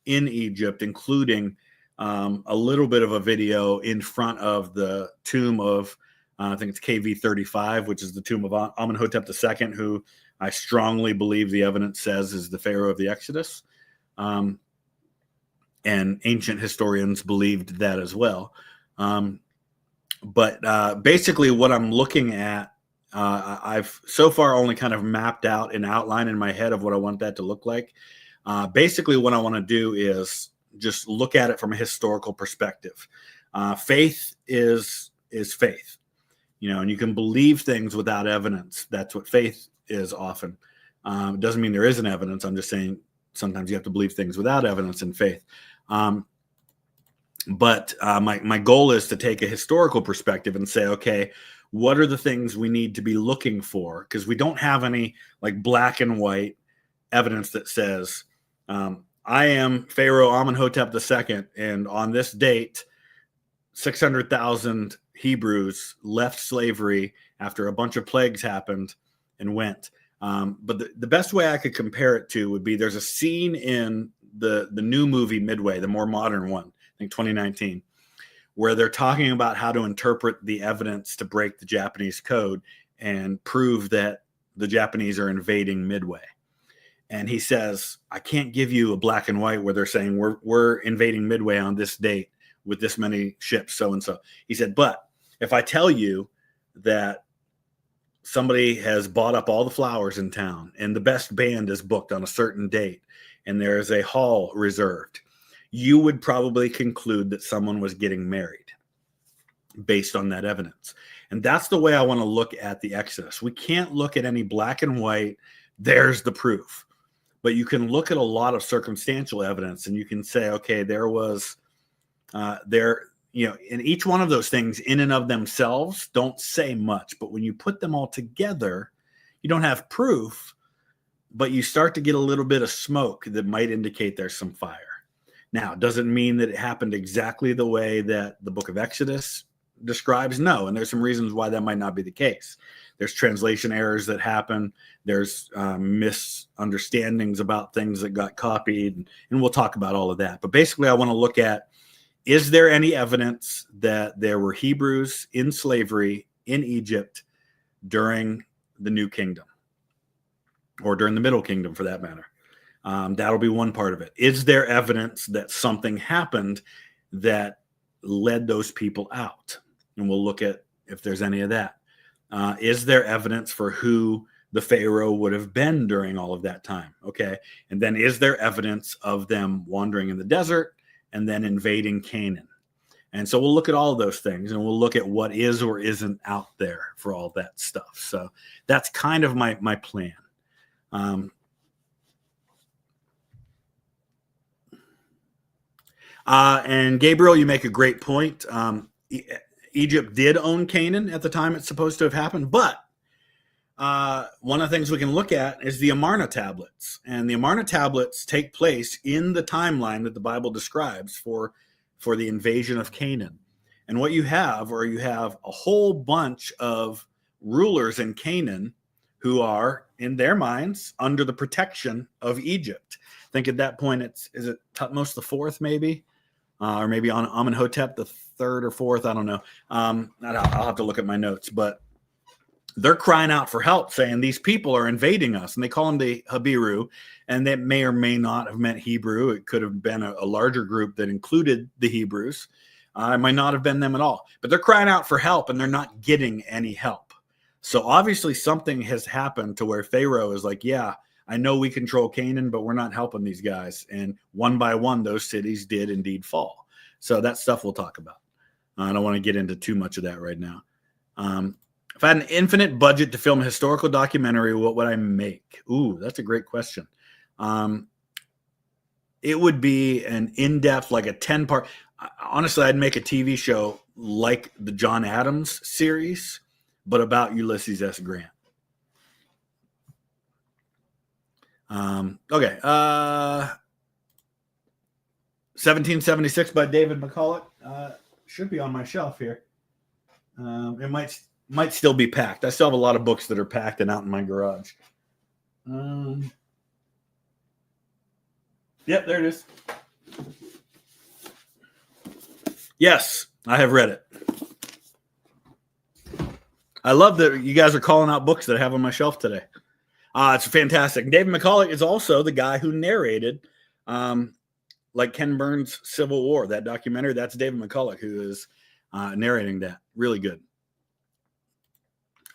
in Egypt, including a little bit of a video in front of the tomb of, I think it's KV-35, which is the tomb of Amenhotep II, who I strongly believe the evidence says is the Pharaoh of the Exodus. And ancient historians believed that as well. But basically what I'm looking at, I've so far only kind of mapped out an outline in my head of what I want that to look like. Basically what I want to do is just look at it from a historical perspective. Faith is faith, and you can believe things without evidence. That's what faith is often. It doesn't mean there isn't evidence. I'm just saying sometimes you have to believe things without evidence in faith. But my goal is to take a historical perspective and say, okay, what are the things we need to be looking for? Because we don't have any like black and white evidence that says, I am Pharaoh Amenhotep II, and on this date, 600,000 Hebrews left slavery after a bunch of plagues happened and went. But the best way I could compare it to would be there's a scene in the new movie Midway, the more modern one, I think 2019, where they're talking about how to interpret the evidence to break the Japanese code and prove that the Japanese are invading Midway. And he says, I can't give you a black and white where they're saying we're invading Midway on this date with this many ships, so and so. He said, but if I tell you that somebody has bought up all the flowers in town and the best band is booked on a certain date and there is a hall reserved, you would probably conclude that someone was getting married based on that evidence. And that's the way I want to look at the Exodus. We can't look at any black and white, there's the proof. But you can look at a lot of circumstantial evidence and you can say, okay, there was and each one of those things in and of themselves don't say much. But when you put them all together, you don't have proof, but you start to get a little bit of smoke that might indicate there's some fire. Now, does it mean that it happened exactly the way that the book of Exodus describes? No, and there's some reasons why that might not be the case. There's translation errors that happen. There's misunderstandings about things that got copied, and we'll talk about all of that. But basically, I want to look at, is there any evidence that there were Hebrews in slavery in Egypt during the New Kingdom? or during the Middle Kingdom for that matter. That'll be one part of it. Is there evidence that something happened that led those people out? And we'll look at if there's any of that. Is there evidence for who the Pharaoh would have been during all of that time? Okay. And then is there evidence of them wandering in the desert and then invading Canaan? And so we'll look at all of those things, and we'll look at what is or isn't out there for all that stuff. So that's kind of my plan. And Gabriel, you make a great point. Egypt did own Canaan at the time it's supposed to have happened, but one of the things we can look at is the Amarna tablets. And the Amarna tablets take place in the timeline that the Bible describes for the invasion of Canaan. And what you have a whole bunch of rulers in Canaan who are, in their minds, under the protection of Egypt. I think at that point, is it Thutmose the Fourth, maybe? Or maybe on Amenhotep the third or fourth, I don't know. I'll have to look at my notes, but they're crying out for help, saying these people are invading us, and they call them the Habiru, and that may or may not have meant Hebrew. It could have been a larger group that included the Hebrews. It might not have been them at all, but they're crying out for help, and they're not getting any help. So obviously something has happened to where Pharaoh is like, yeah, I know we control Canaan, but we're not helping these guys. And one by one, those cities did indeed fall. So that stuff we'll talk about. I don't want to get into too much of that right now. If I had an infinite budget to film a historical documentary, what would I make? Ooh, that's a great question. It would be an in-depth, like a 10-part. Honestly, I'd make a TV show like the John Adams series, but about Ulysses S. Grant. Okay. 1776 by David McCulloch. Should be on my shelf here. It might still be packed. I still have a lot of books that are packed and out in my garage. Yep, there it is. Yes, I have read it. I love that you guys are calling out books that I have on my shelf today. It's fantastic. David McCulloch is also the guy who narrated, like Ken Burns' Civil War, that documentary. That's David McCulloch who is narrating that. Really good.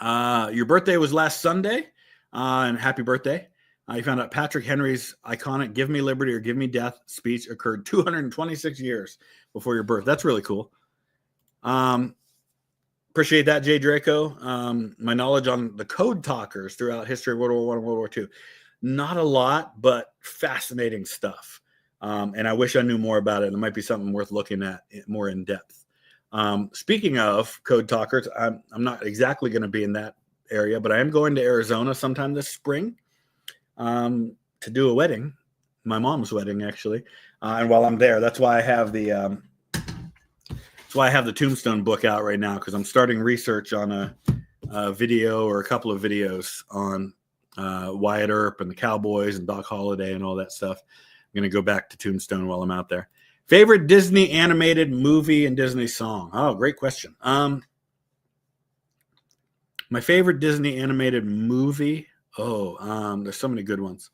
Your birthday was last Sunday, and happy birthday. You found out Patrick Henry's iconic "Give Me Liberty or Give Me Death" speech occurred 226 years before your birth. That's really cool. Appreciate that, Jay Draco. My knowledge on the code talkers throughout history of World War I and World War II. Not a lot, but fascinating stuff. And I wish I knew more about it. It might be something worth looking at more in depth. Speaking of code talkers, I'm not exactly going to be in that area, but I am going to Arizona sometime this spring to do a wedding, my mom's wedding, actually. And while I'm there, that's why I have the Tombstone book out right now, because I'm starting research on a video or a couple of videos on Wyatt Earp and the Cowboys and Doc Holliday and all that stuff. I'm going to go back to Tombstone while I'm out there. Favorite Disney animated movie and Disney song? Oh, great question. My favorite Disney animated movie? There's so many good ones.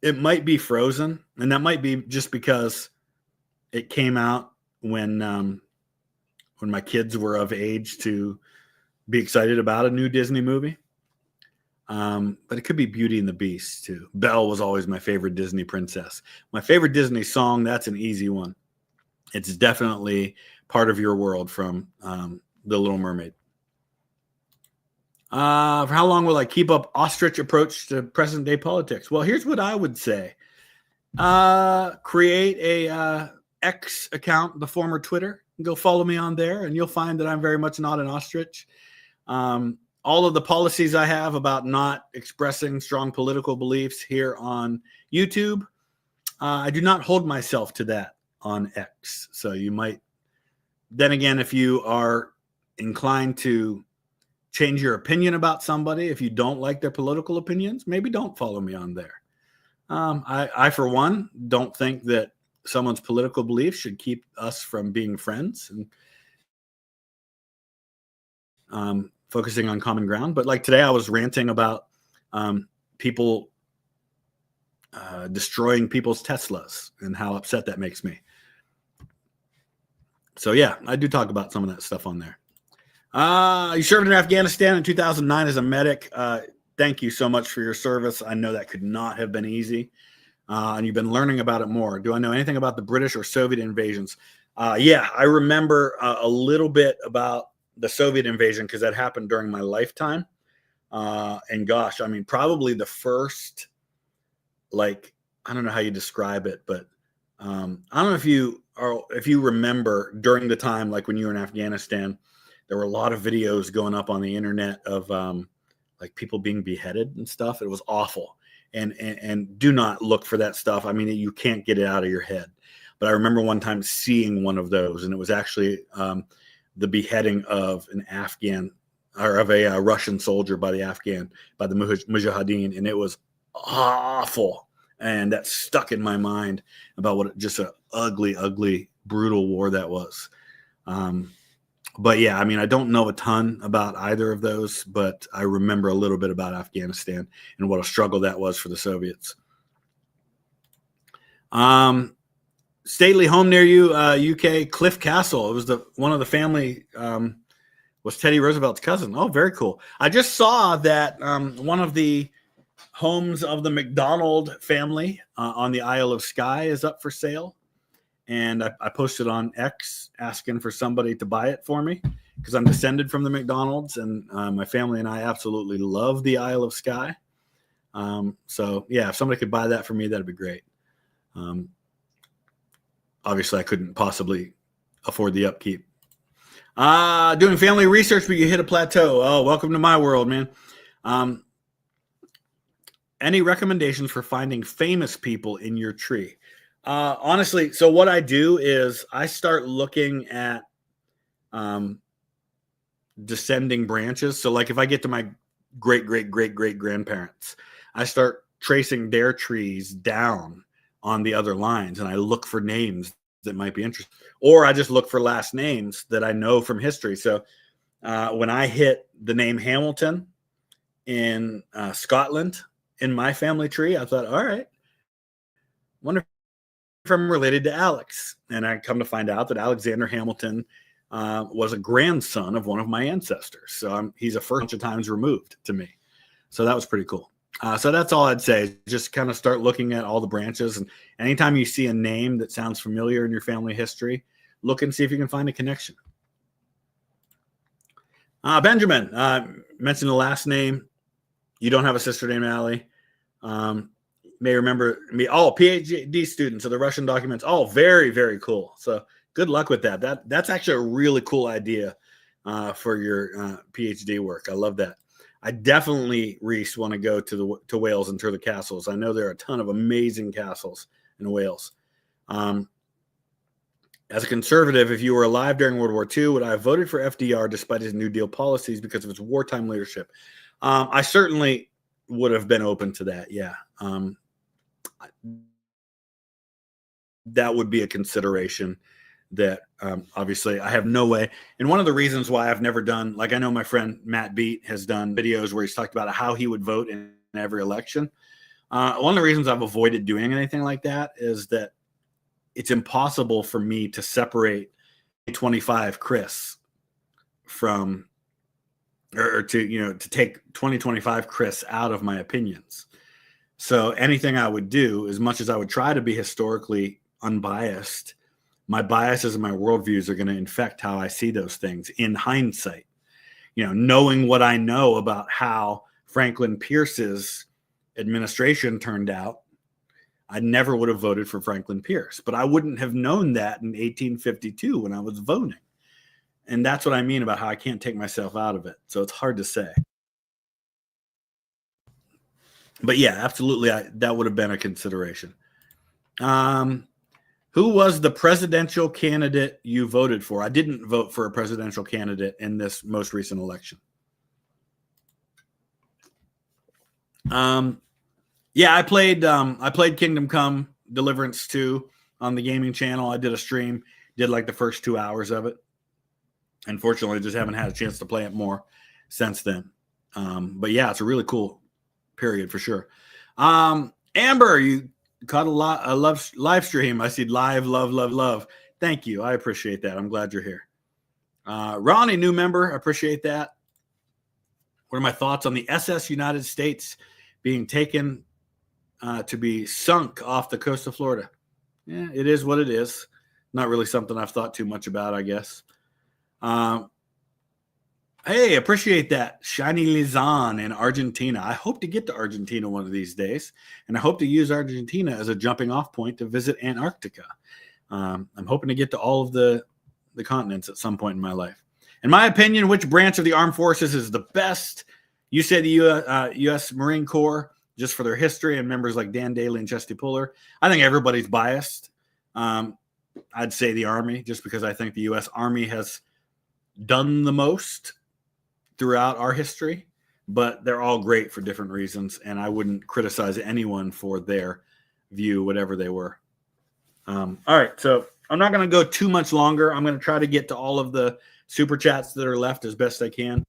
It might be Frozen, and that might be just because it came out when my kids were of age to be excited about a new Disney movie. But it could be Beauty and the Beast too. Belle was always my favorite Disney princess. My favorite Disney song, that's an easy one. It's definitely Part of Your World from The Little Mermaid. For how long will I keep up ostrich approach to present day politics? Well, here's what I would say. Create a X account, the former Twitter, and go follow me on there, and you'll find that I'm very much not an ostrich. All of the policies I have about not expressing strong political beliefs here on YouTube, I do not hold myself to that on X. So you might, then again, if you are inclined to change your opinion about somebody, if you don't like their political opinions, maybe don't follow me on there. I, for one, don't think that someone's political beliefs should keep us from being friends and focusing on common ground. But like today, I was ranting about people destroying people's Teslas and how upset that makes me. So yeah, I do talk about some of that stuff on there. You served in Afghanistan in 2009 as a medic. Thank you so much for your service. I know that could not have been easy. And you've been learning about it more. Do I know anything about the British or Soviet invasions? Yeah, I remember a little bit about the Soviet invasion because that happened during my lifetime. And gosh, I mean, probably the first, like, I don't know how you describe it, but I don't know if you remember during the time, like when you were in Afghanistan, there were a lot of videos going up on the internet of like people being beheaded and stuff. It was awful. And do not look for that stuff. I mean, you can't get it out of your head. But I remember one time seeing one of those, and it was actually the beheading of an Afghan or of a Russian soldier by the Mujahideen, and it was awful. And that stuck in my mind about what just an ugly, ugly, brutal war that was. But yeah, I mean, I don't know a ton about either of those, but I remember a little bit about Afghanistan and what a struggle that was for the Soviets. Stately home near you, UK, Cliff Castle. It was one of the family was Teddy Roosevelt's cousin. Oh, very cool. I just saw that one of the homes of the McDonald family on the Isle of Skye is up for sale. And I posted on X asking for somebody to buy it for me because I'm descended from the McDonalds, and my family and I absolutely love the Isle of Skye. So yeah, if somebody could buy that for me, that'd be great. Obviously, I couldn't possibly afford the upkeep. Doing family research, but you hit a plateau. Oh, welcome to my world, man. Any recommendations for finding famous people in your tree? Honestly, so what I do is I start looking at descending branches. So like if I get to my great grandparents, I start tracing their trees down on the other lines, and I look for names that might be interesting, or I just look for last names that I know from history. So when I hit the name Hamilton in Scotland in my family tree, I thought, all right, wonder if I'm related to Alex. And I come to find out that Alexander Hamilton was a grandson of one of my ancestors. So he's a first of times removed to me. So that was pretty cool. So that's all I'd say. Just kind of start looking at all the branches. And anytime you see a name that sounds familiar in your family history, look and see if you can find a connection. Benjamin, mentioned the last name. You don't have a sister named Allie. May remember me. Oh, PhD students of the Russian documents. Oh, very, very cool. So good luck with that. That's actually a really cool idea for your PhD work. I love that. I definitely, Reese, want to go to Wales and tour the castles. I know there are a ton of amazing castles in Wales. As a conservative, if you were alive during World War II, would I have voted for FDR despite his New Deal policies because of his wartime leadership? I certainly would have been open to that. Yeah. That would be a consideration that obviously I have no way. And one of the reasons why I've never done, like I know my friend Matt Beat has done videos where he's talked about how he would vote in every election. One of the reasons I've avoided doing anything like that is that it's impossible for me to separate 25 Chris from, or to take 2025 Chris out of my opinions. So anything I would do, as much as I would try to be historically unbiased, my biases and my worldviews are going to infect how I see those things in hindsight. Knowing what I know about how Franklin Pierce's administration turned out, I never would have voted for Franklin Pierce, but I wouldn't have known that in 1852 when I was voting. And that's what I mean about how I can't take myself out of it. So it's hard to say. But yeah, absolutely, that would have been a consideration. Who was the presidential candidate you voted for? I didn't vote for a presidential candidate in this most recent election. Yeah, I played Kingdom Come Deliverance 2 on the gaming channel. I did a stream, did like the first 2 hours of it. Unfortunately, I just haven't had a chance to play it more since then. But yeah, it's a really cool period, for sure. Amber, you caught a love live stream. I see live, love. Thank you. I appreciate that. I'm glad you're here. Ronnie, new member. I appreciate that. What are my thoughts on the SS United States being taken to be sunk off the coast of Florida? Yeah, it is what it is. Not really something I've thought too much about, I guess. Hey, appreciate that. Shiny Lizan in Argentina. I hope to get to Argentina one of these days, and I hope to use Argentina as a jumping off point to visit Antarctica. I'm hoping to get to all of the continents at some point in my life. In my opinion, which branch of the armed forces is the best? You say the U.S. Marine Corps, just for their history and members like Dan Daly and Chesty Puller. I think everybody's biased. I'd say the Army, just because I think the U.S. Army has done the most throughout our history, but they're all great for different reasons, and I wouldn't criticize anyone for their view, whatever they were. All right, so I'm not going to go too much longer. I'm going to try to get to all of the super chats that are left as best I can.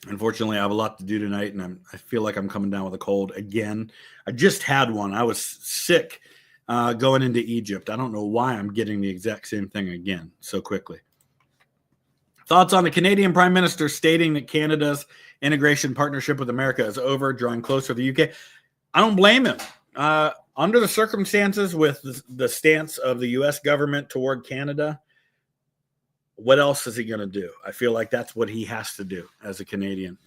Unfortunately, I have a lot to do tonight, and I feel like I'm coming down with a cold again. I just had one. I was sick going into Egypt. I don't know why I'm getting the exact same thing again so quickly. Thoughts on the Canadian Prime Minister stating that Canada's integration partnership with America is over, drawing closer to the UK? I don't blame him. Under the circumstances with the stance of the U.S. government toward Canada, what else is he going to do? I feel like that's what he has to do as a Canadian.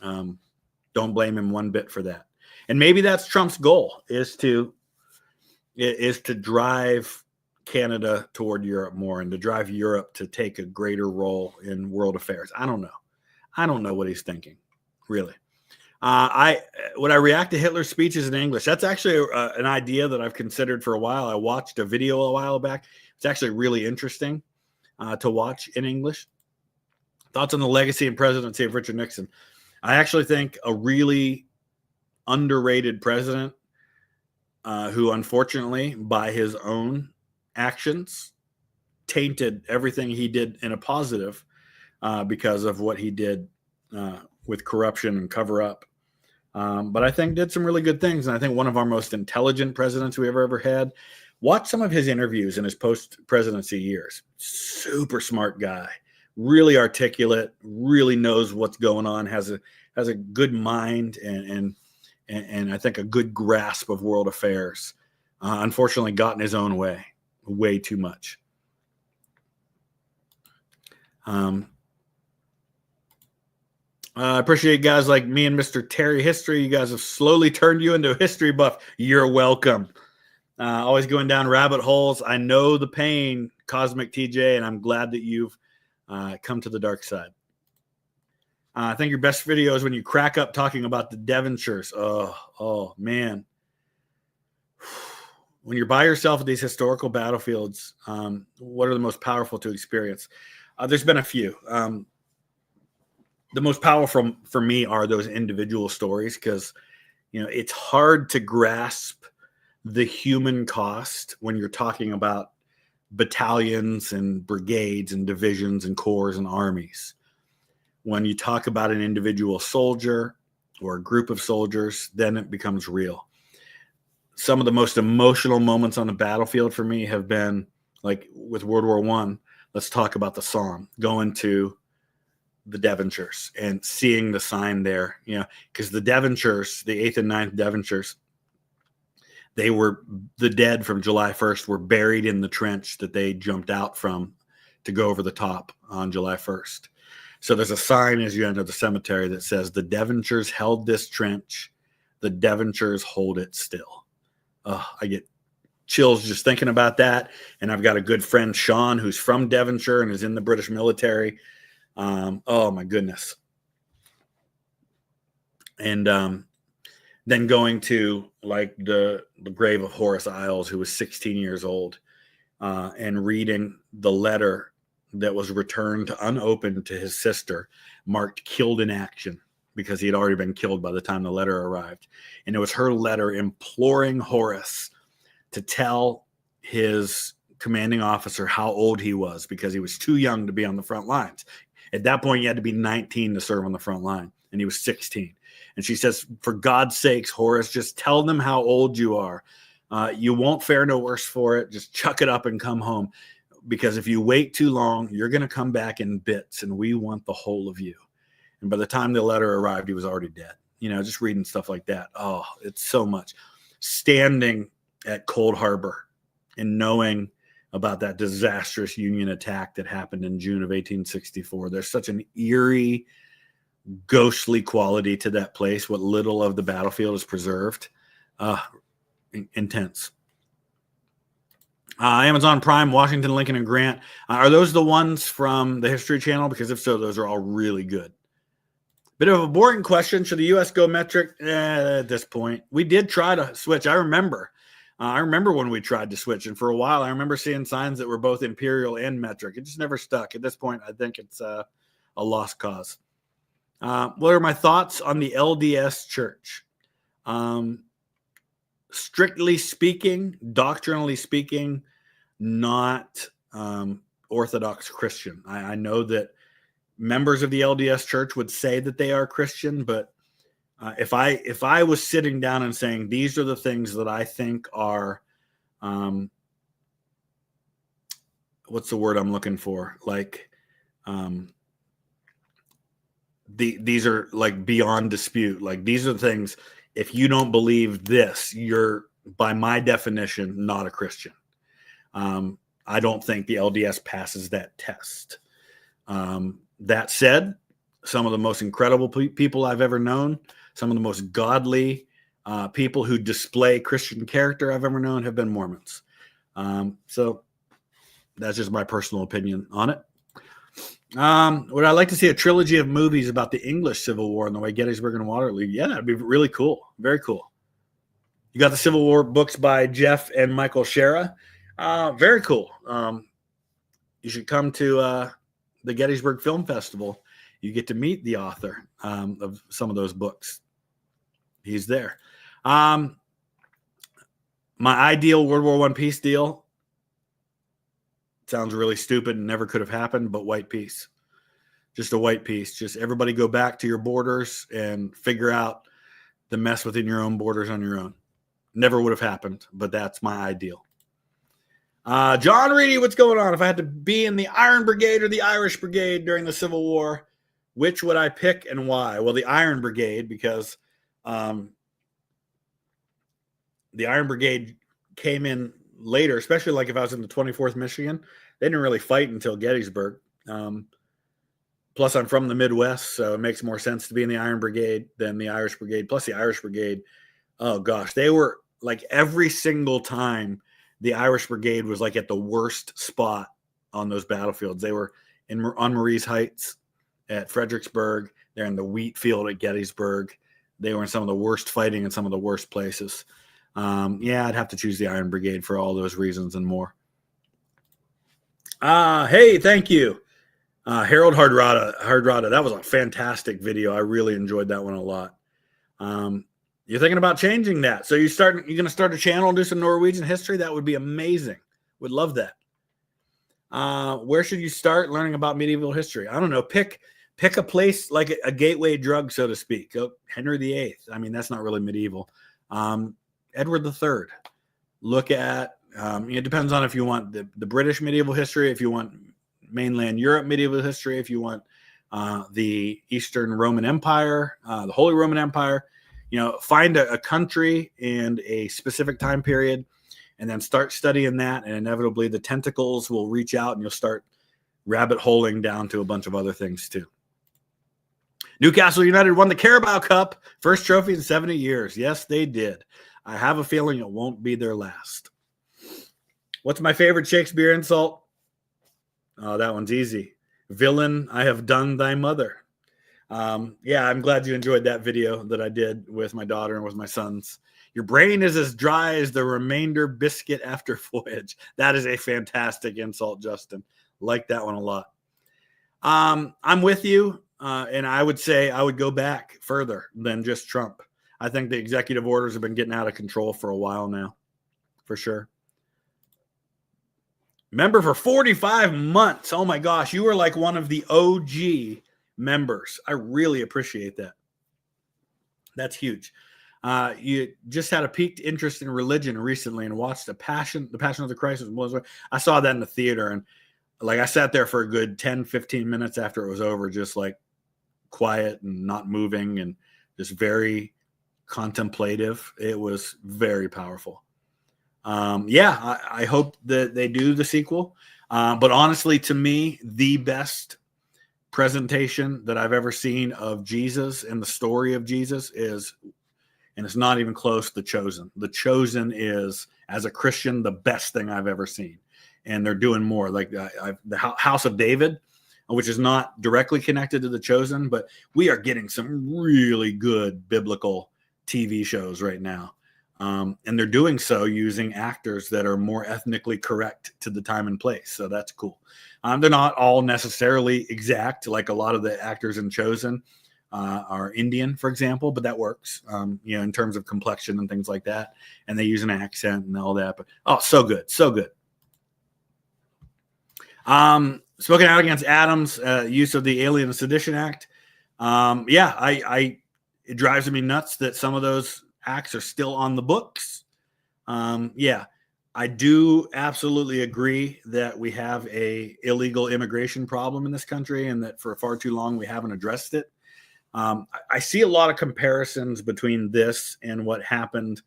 Don't blame him one bit for that. And maybe that's Trump's goal, is to drive Canada toward Europe more and to drive Europe to take a greater role in world affairs. I don't know. I don't know what he's thinking, really. Would I react to Hitler's speeches in English? That's actually an idea that I've considered for a while. I watched a video a while back. It's actually really interesting to watch in English. Thoughts on the legacy and presidency of Richard Nixon? I actually think a really underrated president who, unfortunately, by his own actions, tainted everything he did in a positive because of what he did with corruption and cover up. But I think did some really good things. And I think one of our most intelligent presidents we ever had. Watch some of his interviews in his post-presidency years. Super smart guy, really articulate, really knows what's going on, has a good mind and I think a good grasp of world affairs. Unfortunately, got in his own way too much. I appreciate guys like me and Mr. Terry History. You guys have slowly turned you into a history buff. You're welcome. Always going down rabbit holes. I know the pain, Cosmic TJ, and I'm glad that you've come to the dark side. I think your best video is when you crack up talking about the Devonshires. Oh man. When you're by yourself at these historical battlefields, what are the most powerful to experience? There's been a few. The most powerful for me are those individual stories because, it's hard to grasp the human cost when you're talking about battalions and brigades and divisions and corps and armies. When you talk about an individual soldier or a group of soldiers, then it becomes real. Some of the most emotional moments on the battlefield for me have been like with World War I. Let's talk about the Somme, going to the Devonshires and seeing the sign there, because the Devonshires, the 8th and 9th Devonshires, the dead from July 1st were buried in the trench that they jumped out from to go over the top on July 1st. So there's a sign as you enter the cemetery that says, the Devonshires held this trench, the Devonshires hold it still. I get chills just thinking about that. And I've got a good friend, Sean, who's from Devonshire and is in the British military. Oh my goodness. And then going to like the grave of Horace Isles, who was 16 years old, and reading the letter that was returned unopened to his sister, marked killed in action, because he had already been killed by the time the letter arrived. And it was her letter imploring Horace to tell his commanding officer how old he was, because he was too young to be on the front lines. At that point, you had to be 19 to serve on the front line, and he was 16. And she says, for God's sakes, Horace, just tell them how old you are. You won't fare no worse for it. Just chuck it up and come home. Because if you wait too long, you're going to come back in bits, and we want the whole of you. And by the time the letter arrived, he was already dead. You know, just reading stuff like that. Oh, it's so much. Standing at Cold Harbor and knowing about that disastrous Union attack that happened in June of 1864. There's such an eerie, ghostly quality to that place. What little of the battlefield is preserved. Intense. Amazon Prime, Washington, Lincoln, and Grant. Are those the ones from the History Channel? Because if so, those are all really good. Bit of a boring question. Should the U.S. go metric? At this point, we did try to switch. I remember when we tried to switch, and for a while, I remember seeing signs that were both imperial and metric. It just never stuck. At this point, I think it's a lost cause. What are my thoughts on the LDS Church? Strictly speaking, doctrinally speaking, not Orthodox Christian. I know that members of the LDS Church would say that they are Christian, but if I was sitting down and saying these are the things that I think are, what's the word I'm looking for? Like, these are like beyond dispute. Like these are the things. If you don't believe this, you're, by my definition, not a Christian. I don't think the LDS passes that test. That said, some of the most incredible people I've ever known, some of the most godly people who display Christian character I've ever known have been Mormons. So that's just my personal opinion on it. Would I like to see a trilogy of movies about the English Civil War and the way Gettysburg and Waterloo? Yeah, that'd be really cool. Very cool. You got the Civil War books by Jeff and Michael Shera. Very cool. You should come to the Gettysburg Film Festival. You get to meet the author of some of those books. He's there. My ideal World War I peace deal sounds really stupid and never could have happened, but white peace. Just a white peace. Just everybody go back to your borders and figure out the mess within your own borders on your own. Never would have happened, but that's my ideal. John Reedy, what's going on? If I had to be in the Iron Brigade or the Irish Brigade during the Civil War, which would I pick and why? Well, the Iron Brigade, because the Iron Brigade came in later, especially like if I was in the 24th Michigan. They didn't really fight until Gettysburg. Plus, I'm from the Midwest, so it makes more sense to be in the Iron Brigade than the Irish Brigade. Plus, the Irish Brigade, oh gosh, they were like every single time the Irish Brigade was like at the worst spot on those battlefields. They were on Marie's Heights at Fredericksburg. They're in the wheat field at Gettysburg. They were in some of the worst fighting in some of the worst places. Yeah, I'd have to choose the Iron Brigade for all those reasons and more. Hey, thank you. Harold Hardrada. That was a fantastic video. I really enjoyed that one a lot. You're thinking about changing that. So you're going to start a channel and do some Norwegian history? That would be amazing. Would love that. Where should you start learning about medieval history? I don't know. Pick a place like a gateway drug, so to speak. Henry VIII. I mean, that's not really medieval. Edward III. Look at, it depends on if you want the British medieval history, if you want mainland Europe medieval history, if you want the Eastern Roman Empire, the Holy Roman Empire. Find a country and a specific time period and then start studying that. And inevitably the tentacles will reach out and you'll start rabbit holing down to a bunch of other things too. Newcastle United won the Carabao Cup, first trophy in 70 years. Yes, they did. I have a feeling it won't be their last. What's my favorite Shakespeare insult? Oh, that one's easy. Villain, I have done thy mother. Yeah, I'm glad you enjoyed that video that I did with my daughter and with my sons. Your brain is as dry as the remainder biscuit after voyage. That is a fantastic insult, Justin. Like that one a lot. I'm with you, and I would say I would go back further than just Trump. I think the executive orders have been getting out of control for a while now, for sure. Member for 45 months. Oh my gosh, you were like one of the OG members. I really appreciate that. That's huge. You just had a piqued interest in religion recently and watched the Passion of the Christ. I saw that in the theater, and like I sat there for a good 10-15 minutes after it was over, just like quiet and not moving and just very contemplative. It was very powerful. I hope that they do the sequel. But honestly, to me, the best presentation that I've ever seen of Jesus and the story of Jesus is, and it's not even close, The Chosen. The Chosen is, as a Christian, the best thing I've ever seen. And they're doing more. Like the House of David, which is not directly connected to The Chosen, but we are getting some really good biblical TV shows right now. And they're doing so using actors that are more ethnically correct to the time and place. So that's cool. They're not all necessarily exact, like a lot of the actors in Chosen are Indian, for example, but that works, in terms of complexion and things like that. And they use an accent and all that. But so good, so good. Spoken out against Adams' use of the Alien and Sedition Act. It drives me nuts that some of those acts are still on the books. I do absolutely agree that we have a illegal immigration problem in this country, and that for far too long we haven't addressed it. I see a lot of comparisons between this and what happened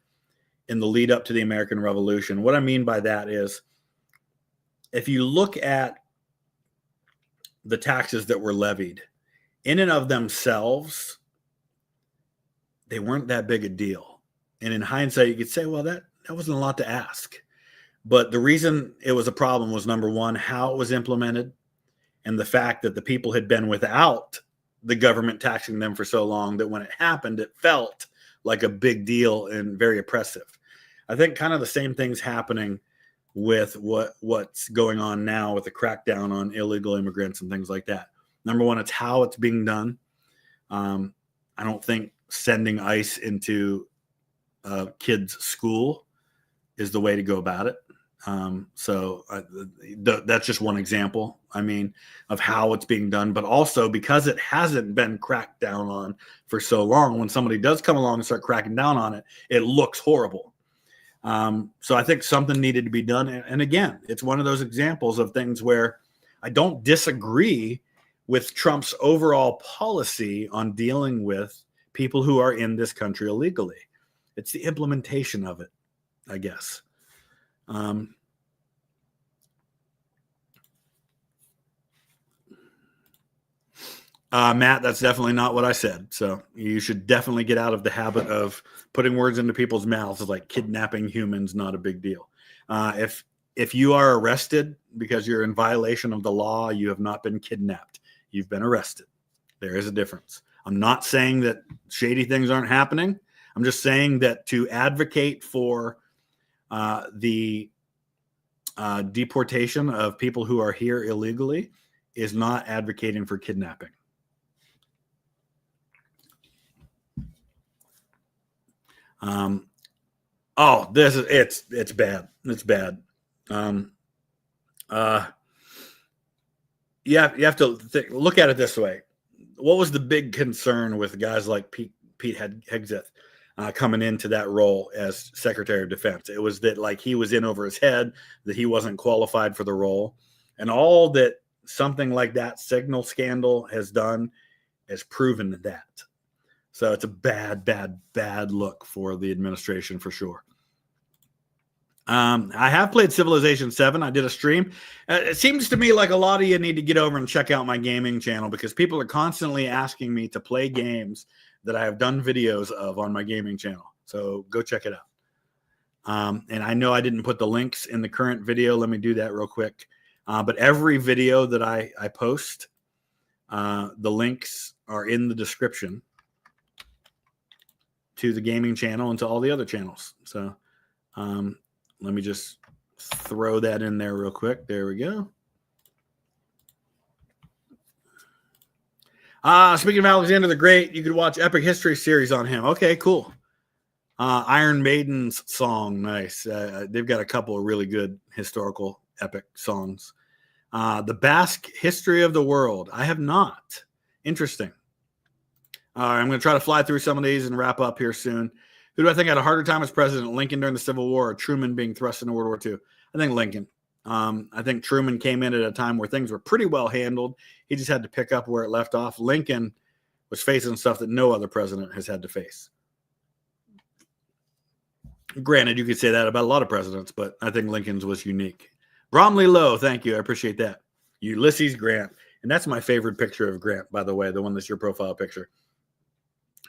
in the lead up to the American Revolution. What I mean by that is, if you look at the taxes that were levied, in and of themselves, they weren't that big a deal. And in hindsight, you could say, well, that wasn't a lot to ask. But the reason it was a problem was, number one, how it was implemented, and the fact that the people had been without the government taxing them for so long that when it happened, it felt like a big deal and very oppressive. I think kind of the same thing's happening with what's going on now with the crackdown on illegal immigrants and things like that. Number one, it's how it's being done. I don't think sending ICE into kids' school is the way to go about it. That's just one example, of how it's being done, but also because it hasn't been cracked down on for so long, when somebody does come along and start cracking down on it, it looks horrible. So I think something needed to be done. And again, it's one of those examples of things where I don't disagree with Trump's overall policy on dealing with people who are in this country illegally. It's the implementation of it, I guess. Matt, that's definitely not what I said. So you should definitely get out of the habit of putting words into people's mouths, like kidnapping humans, not a big deal. If you are arrested because you're in violation of the law, you have not been kidnapped. You've been arrested. There is a difference. I'm not saying that shady things aren't happening. I'm just saying that to advocate for the deportation of people who are here illegally is not advocating for kidnapping. It's bad. It's bad. You have to look at it this way. What was the big concern with guys like Pete Hegseth coming into that role as Secretary of Defense? It was that, like, he was in over his head, that he wasn't qualified for the role, and all that something like that signal scandal has done has proven that. So it's a bad, bad, bad look for the administration for sure. I have played Civilization 7. I did a stream. It seems to me like a lot of you need to get over and check out my gaming channel, because people are constantly asking me to play games that I have done videos of on my gaming channel. So go check it out. And I know I didn't put the links in the current video. Let me do that real quick. But every video that I post, the links are in the description to the gaming channel and to all the other channels. So let me just throw that in there real quick. There we go. Speaking of Alexander the Great, you could watch Epic History series on him. Okay, cool. Iron Maiden's song, nice. They've got a couple of really good historical epic songs. The Basque History of the World, I have not. Interesting. All right, I'm going to try to fly through some of these and wrap up here soon. Who do I think had a harder time as president, Lincoln during the Civil War or Truman being thrust into World War II? I think Lincoln. I think Truman came in at a time where things were pretty well handled. He just had to pick up where it left off. Lincoln was facing stuff that no other president has had to face. Granted, you could say that about a lot of presidents, but I think Lincoln's was unique. Bromley Lowe, thank you. I appreciate that. Ulysses Grant. And that's my favorite picture of Grant, by the way, the one that's your profile picture.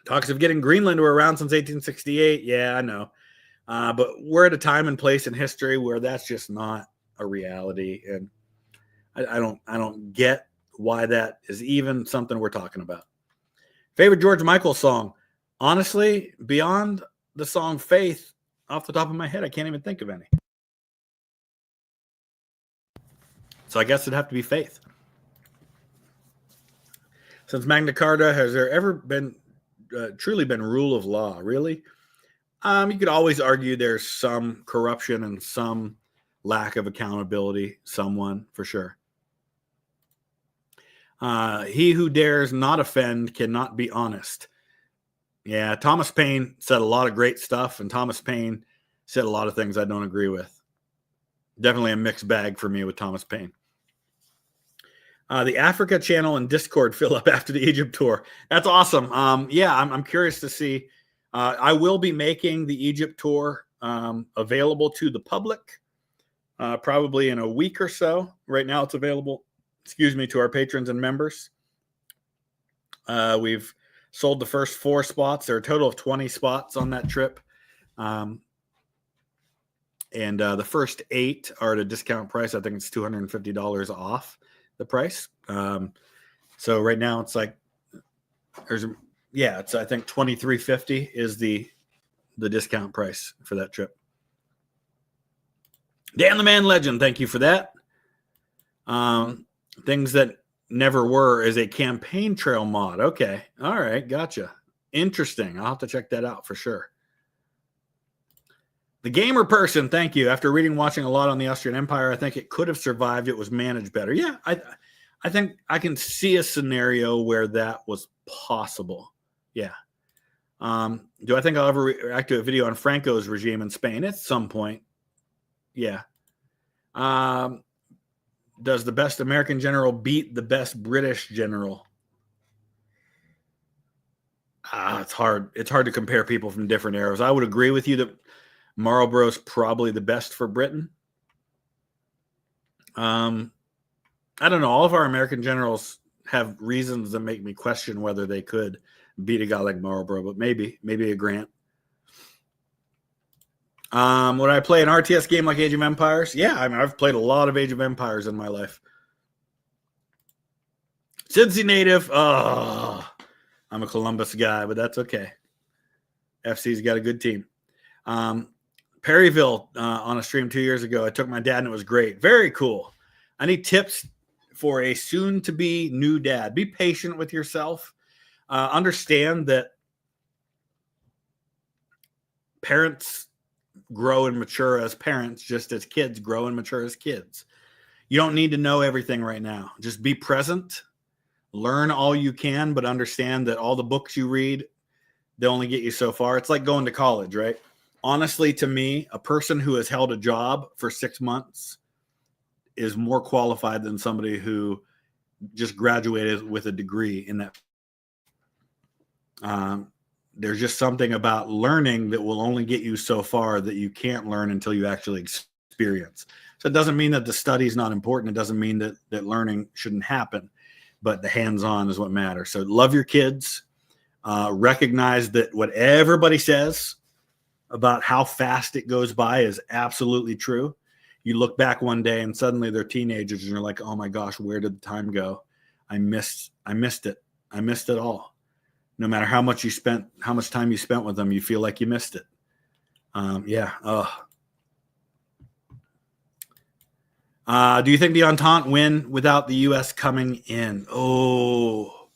Talks of getting Greenland were around since 1868. Yeah, I know. But we're at a time and place in history where that's just not a reality. And I don't get why that is even something we're talking about. Favorite George Michael song? Honestly, beyond the song Faith, off the top of my head, I can't even think of any. So I guess it'd have to be Faith. Since Magna Carta, has there ever been truly been rule of law? Really? You could always argue there's some corruption and some lack of accountability, someone for sure. He who dares not offend cannot be honest. Yeah, Thomas Paine said a lot of great stuff, and Thomas Paine said a lot of things I don't agree with. Definitely a mixed bag for me with Thomas Paine. The Africa channel and Discord fill up after the Egypt tour. That's awesome. Yeah, I'm curious to see. I will be making the Egypt tour available to the public probably in a week or so. Right now it's available, to our patrons and members. We've sold the first 4 spots. There are a total of 20 spots on that trip. And the first 8 are at a discount price. I think it's $250 off the price. So right now it's like it's I think $23.50 is the discount price for that trip. Dan the Man Legend, thank you for that. Things that never were is a campaign trail mod. Okay, all right, gotcha. Interesting. I'll have to check that out for sure. The Gamer Person, thank you. After reading, watching a lot on the Austrian Empire, I think it could have survived. It was managed better. Yeah, I think I can see a scenario where that was possible. Yeah. Do I think I'll ever react to a video on Franco's regime in Spain? At some point. Yeah. Does the best American general beat the best British general? It's hard. It's hard to compare people from different eras. I would agree with you that Marlborough's probably the best for Britain. I don't know. All of our American generals have reasons that make me question whether they could beat a guy like Marlborough, but maybe a Grant. Would I play an RTS game like Age of Empires? Yeah, I mean, I've played a lot of Age of Empires in my life. Cincy native. Oh, I'm a Columbus guy, but that's okay. FC's got a good team. Perryville on a stream 2 years ago. I took my dad and it was great. Very cool. I need tips for a soon-to-be new dad. Be patient with yourself. Understand that parents grow and mature as parents, just as kids grow and mature as kids. You don't need to know everything right now. Just be present. Learn all you can, but understand that all the books you read, they only get you so far. It's like going to college, right? Honestly, to me, a person who has held a job for 6 months is more qualified than somebody who just graduated with a degree in that. There's just something about learning that will only get you so far that you can't learn until you actually experience. So it doesn't mean that the study is not important. It doesn't mean that learning shouldn't happen, but the hands-on is what matters. So love your kids. Recognize that what everybody says about how fast it goes by is absolutely true. You look back one day and suddenly they're teenagers and you're like, oh my gosh, where did the time go? I missed it. I missed it all. No matter how much time you spent with them, you feel like you missed it. Yeah. Do you think the Entente win without the U.S. coming in? Oh,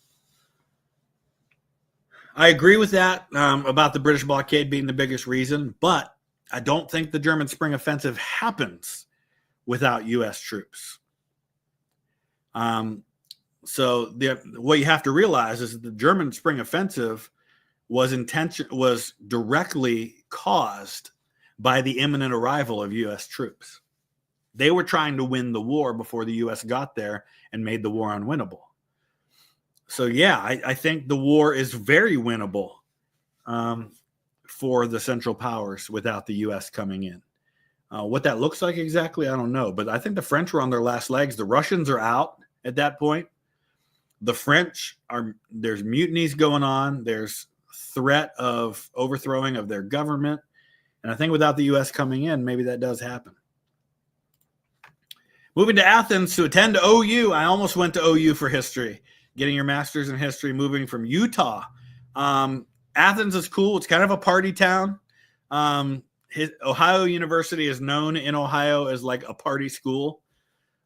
I agree with that about the British blockade being the biggest reason, but I don't think the German Spring Offensive happens without U.S. troops. So what you have to realize is that the German Spring Offensive was directly caused by the imminent arrival of U.S. troops. They were trying to win the war before the U.S. got there and made the war unwinnable. So, yeah, I think the war is very winnable for the Central Powers without the U.S. coming in. What that looks like exactly, I don't know. But I think the French were on their last legs. The Russians are out at that point. The French there's mutinies going on. There's threat of overthrowing of their government. And I think without the U.S. coming in, maybe that does happen. Moving to Athens to attend OU. I almost went to OU for history. Getting your master's in history, moving from Utah. Athens is cool. It's kind of a party town. Ohio University is known in Ohio as like a party school.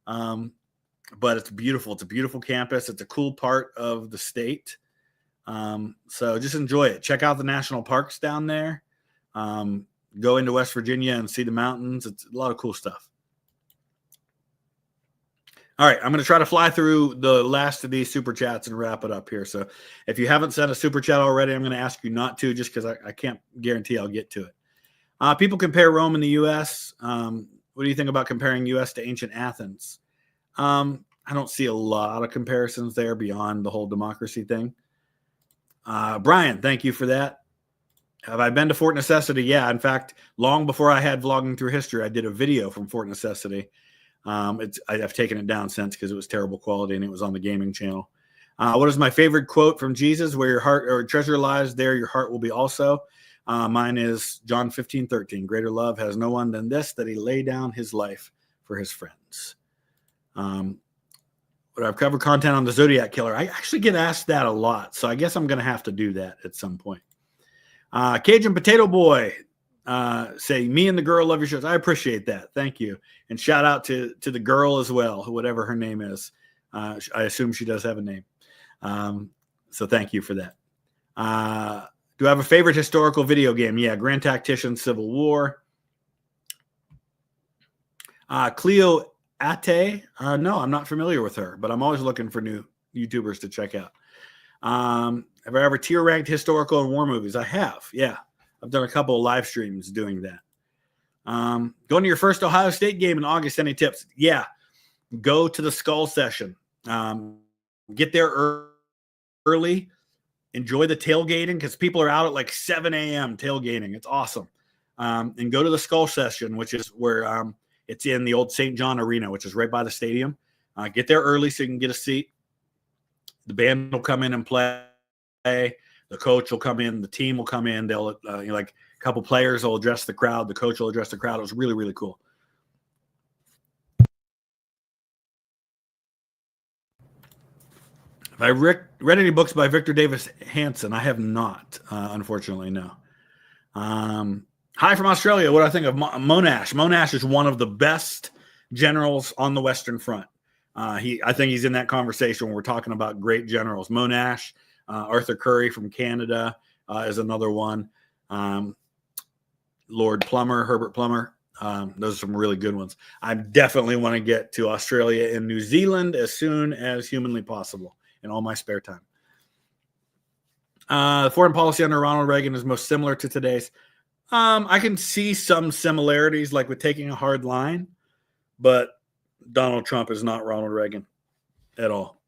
But it's beautiful. It's a beautiful campus. It's a cool part of the state. So just enjoy it. Check out the national parks down there. Go into West Virginia and see the mountains. It's a lot of cool stuff. All right, I'm going to try to fly through the last of these super chats and wrap it up here. So if you haven't sent a super chat already, I'm going to ask you not to, just because I can't guarantee I'll get to it. People compare Rome and the U.S. What do you think about comparing U.S. to ancient Athens? I don't see a lot of comparisons there beyond the whole democracy thing. Brian, thank you for that. Have I been to Fort Necessity? Yeah. In fact, long before I had Vlogging Through History, I did a video from Fort Necessity. I've taken it down since because it was terrible quality and it was on the gaming channel. What is my favorite quote from Jesus? Where your heart or treasure lies, there your heart will be also. Mine is John 15:13. Greater love has no one than this, that he lay down his life for his friends. But I've covered content on the Zodiac Killer. I actually get asked that a lot, so I guess I'm going to have to do that at some point. Cajun Potato Boy say, me and the girl love your shows. I appreciate that. Thank you. And shout out to the girl as well, whatever her name is. I assume she does have a name. So thank you for that. Do I have a favorite historical video game? Yeah, Grand Tactician Civil War. Cleo Ate. No, I'm not familiar with her, but I'm always looking for new YouTubers to check out. Have I ever tier ranked historical and war movies? I have. Yeah. I've done a couple of live streams doing that. Going to your first Ohio State game in August. Any tips? Yeah. Go to the Skull Session. Get there early. Enjoy the tailgating because people are out at like 7 a.m. tailgating. It's awesome. And go to the Skull Session, which is where it's in the old St. John Arena, which is right by the stadium. Get there early so you can get a seat. The band will come in and play. The coach will come in. The team will come in. They'll like a couple players will address the crowd. The coach will address the crowd. It was really, really cool. Have I read any books by Victor Davis Hanson? I have not, unfortunately, no. Hi from Australia. What do I think of Monash? Monash is one of the best generals on the Western Front. I think he's in that conversation when we're talking about great generals. Monash, Arthur Curry from Canada is another one. Lord Plummer, Herbert Plummer. Those are some really good ones. I definitely want to get to Australia and New Zealand as soon as humanly possible in all my spare time. Foreign policy under Ronald Reagan is most similar to today's. I can see some similarities, like with taking a hard line, but Donald Trump is not Ronald Reagan at all.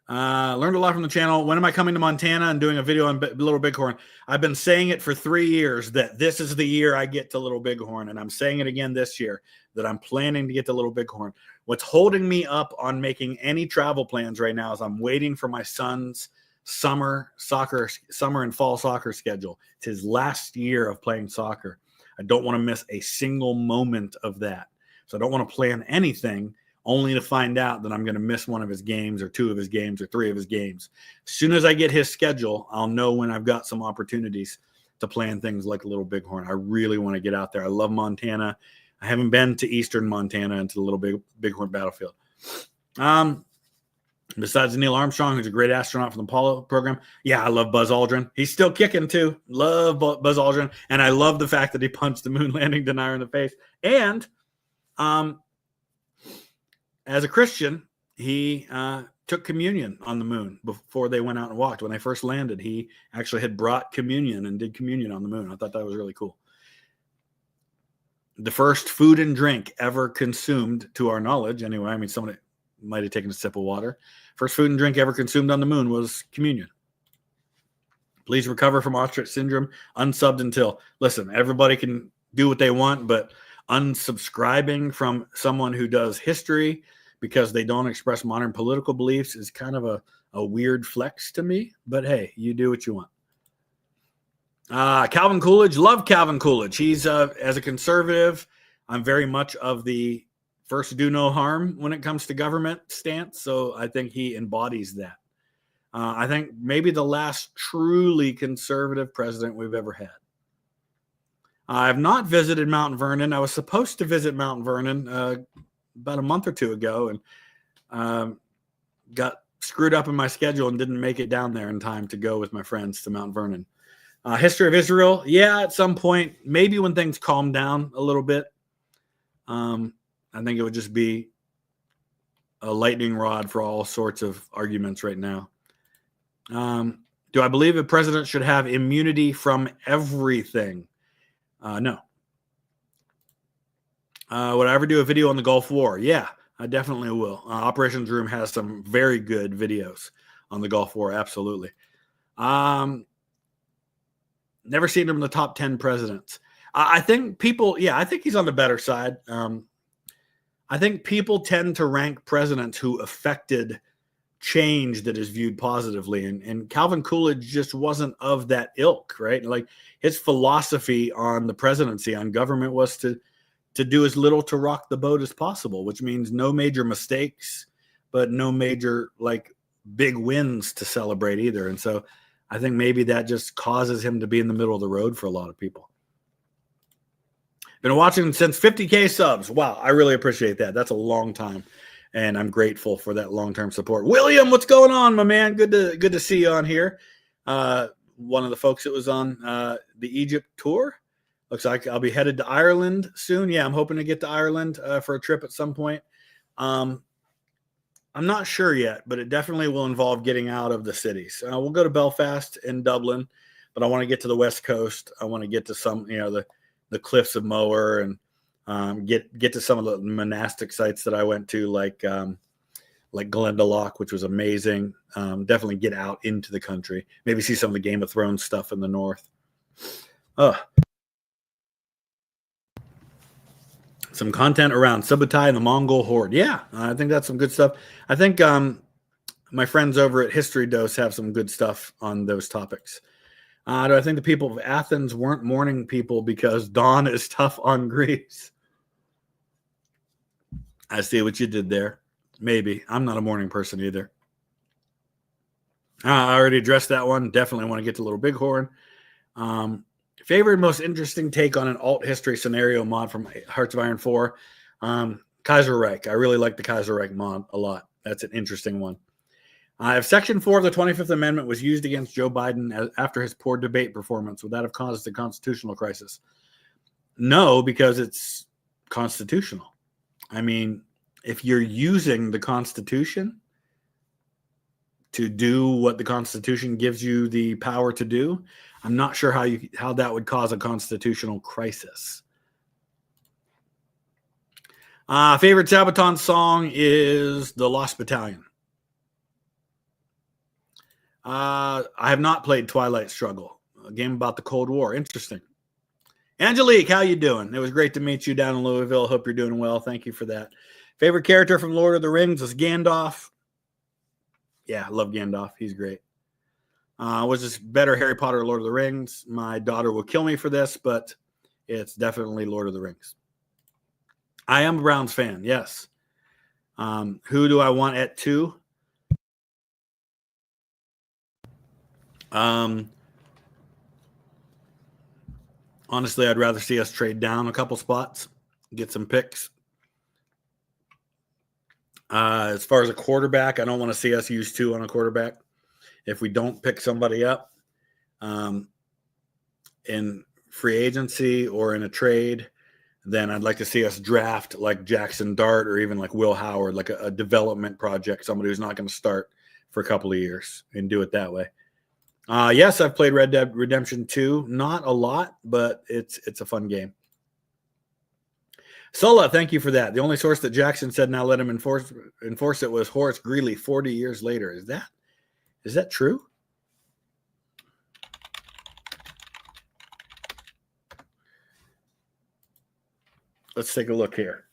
Learned a lot from the channel. When am I coming to Montana and doing a video on Little Bighorn? I've been saying it for 3 years that this is the year I get to Little Bighorn, and I'm saying it again this year that I'm planning to get to Little Bighorn. What's holding me up on making any travel plans right now is I'm waiting for my son's summer and fall soccer schedule. It's his last year of playing soccer. I don't want to miss a single moment of that. So I don't want to plan anything only to find out that I'm going to miss one of his games or 2 of his games or 3 of his games. As soon as I get his schedule, I'll know when I've got some opportunities to plan things like Little Bighorn. I really want to get out there. I love Montana. I haven't been to eastern Montana and to the Little Bighorn battlefield. Besides Neil Armstrong, who's a great astronaut from the Apollo program, yeah, I love Buzz Aldrin. He's still kicking too. Love Buzz Aldrin, and I love the fact that he punched the moon landing denier in the face. And as a Christian, he took communion on the moon before they went out and walked. When they first landed, he actually had brought communion and did communion on the moon. I thought that was really cool. The first food and drink ever consumed, to our knowledge, anyway. I mean, somebody might have taken a sip of water. First food and drink ever consumed on the moon was communion. Please recover from ostrich syndrome. Unsubbed until. Listen, everybody can do what they want, but unsubscribing from someone who does history because they don't express modern political beliefs is kind of a weird flex to me. But hey, you do what you want. Calvin Coolidge, love Calvin Coolidge. He's as a conservative, I'm very much of the first do no harm when it comes to government stance. So I think he embodies that. I think maybe the last truly conservative president we've ever had. I have not visited Mount Vernon. I was supposed to visit Mount Vernon about a month or two ago and got screwed up in my schedule and didn't make it down there in time to go with my friends to Mount Vernon. History of Israel. Yeah, at some point, maybe when things calm down a little bit. I think it would just be a lightning rod for all sorts of arguments right now. Do I believe a president should have immunity from everything? No. Would I ever do a video on the Gulf War? Yeah, I definitely will. Operations Room has some very good videos on the Gulf War. Absolutely. Never seen him in the top 10 presidents. I think people, I think he's on the better side. I think people tend to rank presidents who affected change that is viewed positively. And Calvin Coolidge just wasn't of that ilk, right? Like his philosophy on the presidency, on government, was to do as little to rock the boat as possible, which means no major mistakes, but no major like big wins to celebrate either. And so I think maybe that just causes him to be in the middle of the road for a lot of people. Been watching since 50K subs. Wow, I really appreciate that. That's a long time, and I'm grateful for that long-term support. William, what's going on, my man? Good to see you on here. One of the folks that was on the Egypt tour. Looks like I'll be headed to Ireland soon. Yeah, I'm hoping to get to Ireland for a trip at some point. I'm not sure yet, but it definitely will involve getting out of the cities. We'll go to Belfast and Dublin, but I want to get to the West Coast. I want to get to some, the cliffs of Moher and get to some of the monastic sites that I went to, like Glendalough, which was amazing. Definitely get out into the country. Maybe see some of the Game of Thrones stuff in the north. Some content around Subutai and the Mongol Horde. Yeah, I think that's some good stuff. I think my friends over at History Dose have some good stuff on those topics. Do I think the people of Athens weren't morning people because dawn is tough on Greece? I see what you did there. Maybe. I'm not a morning person either. I already addressed that one. Definitely want to get to Little Bighorn. Favorite, most interesting take on an alt history scenario mod from Hearts of Iron 4. Kaiserreich. I really like the Kaiserreich mod a lot. That's an interesting one. If Section 4 of the 25th Amendment was used against Joe Biden after his poor debate performance, would that have caused a constitutional crisis? No, because it's constitutional. I mean, if you're using the Constitution to do what the Constitution gives you the power to do, I'm not sure how that would cause a constitutional crisis. Favorite Sabaton song is The Lost Battalion. I have not played Twilight Struggle, a game about the Cold War. Interesting. Angelique, how you doing? It was great to meet you down in Louisville. Hope you're doing well. Thank you for that. Favorite character from Lord of the Rings is Gandalf. Yeah, I love Gandalf. He's great. Was this better, Harry Potter or Lord of the Rings? My daughter will kill me for this, but it's definitely Lord of the Rings. I am a Browns fan, yes. Who do I want at 2? Honestly, I'd rather see us trade down a couple spots, get some picks. As far as a quarterback, I don't want to see us use 2 on a quarterback. If we don't pick somebody up in free agency or in a trade, then I'd like to see us draft like Jackson Dart or even like Will Howard, like a development project, somebody who's not going to start for a couple of years, and do it that way. Yes, I've played Red Dead Redemption 2. Not a lot, but it's a fun game. Sola, thank you for that. The only source that Jackson said now let him enforce it was Horace Greeley 40 years later. Is that true? Let's take a look here.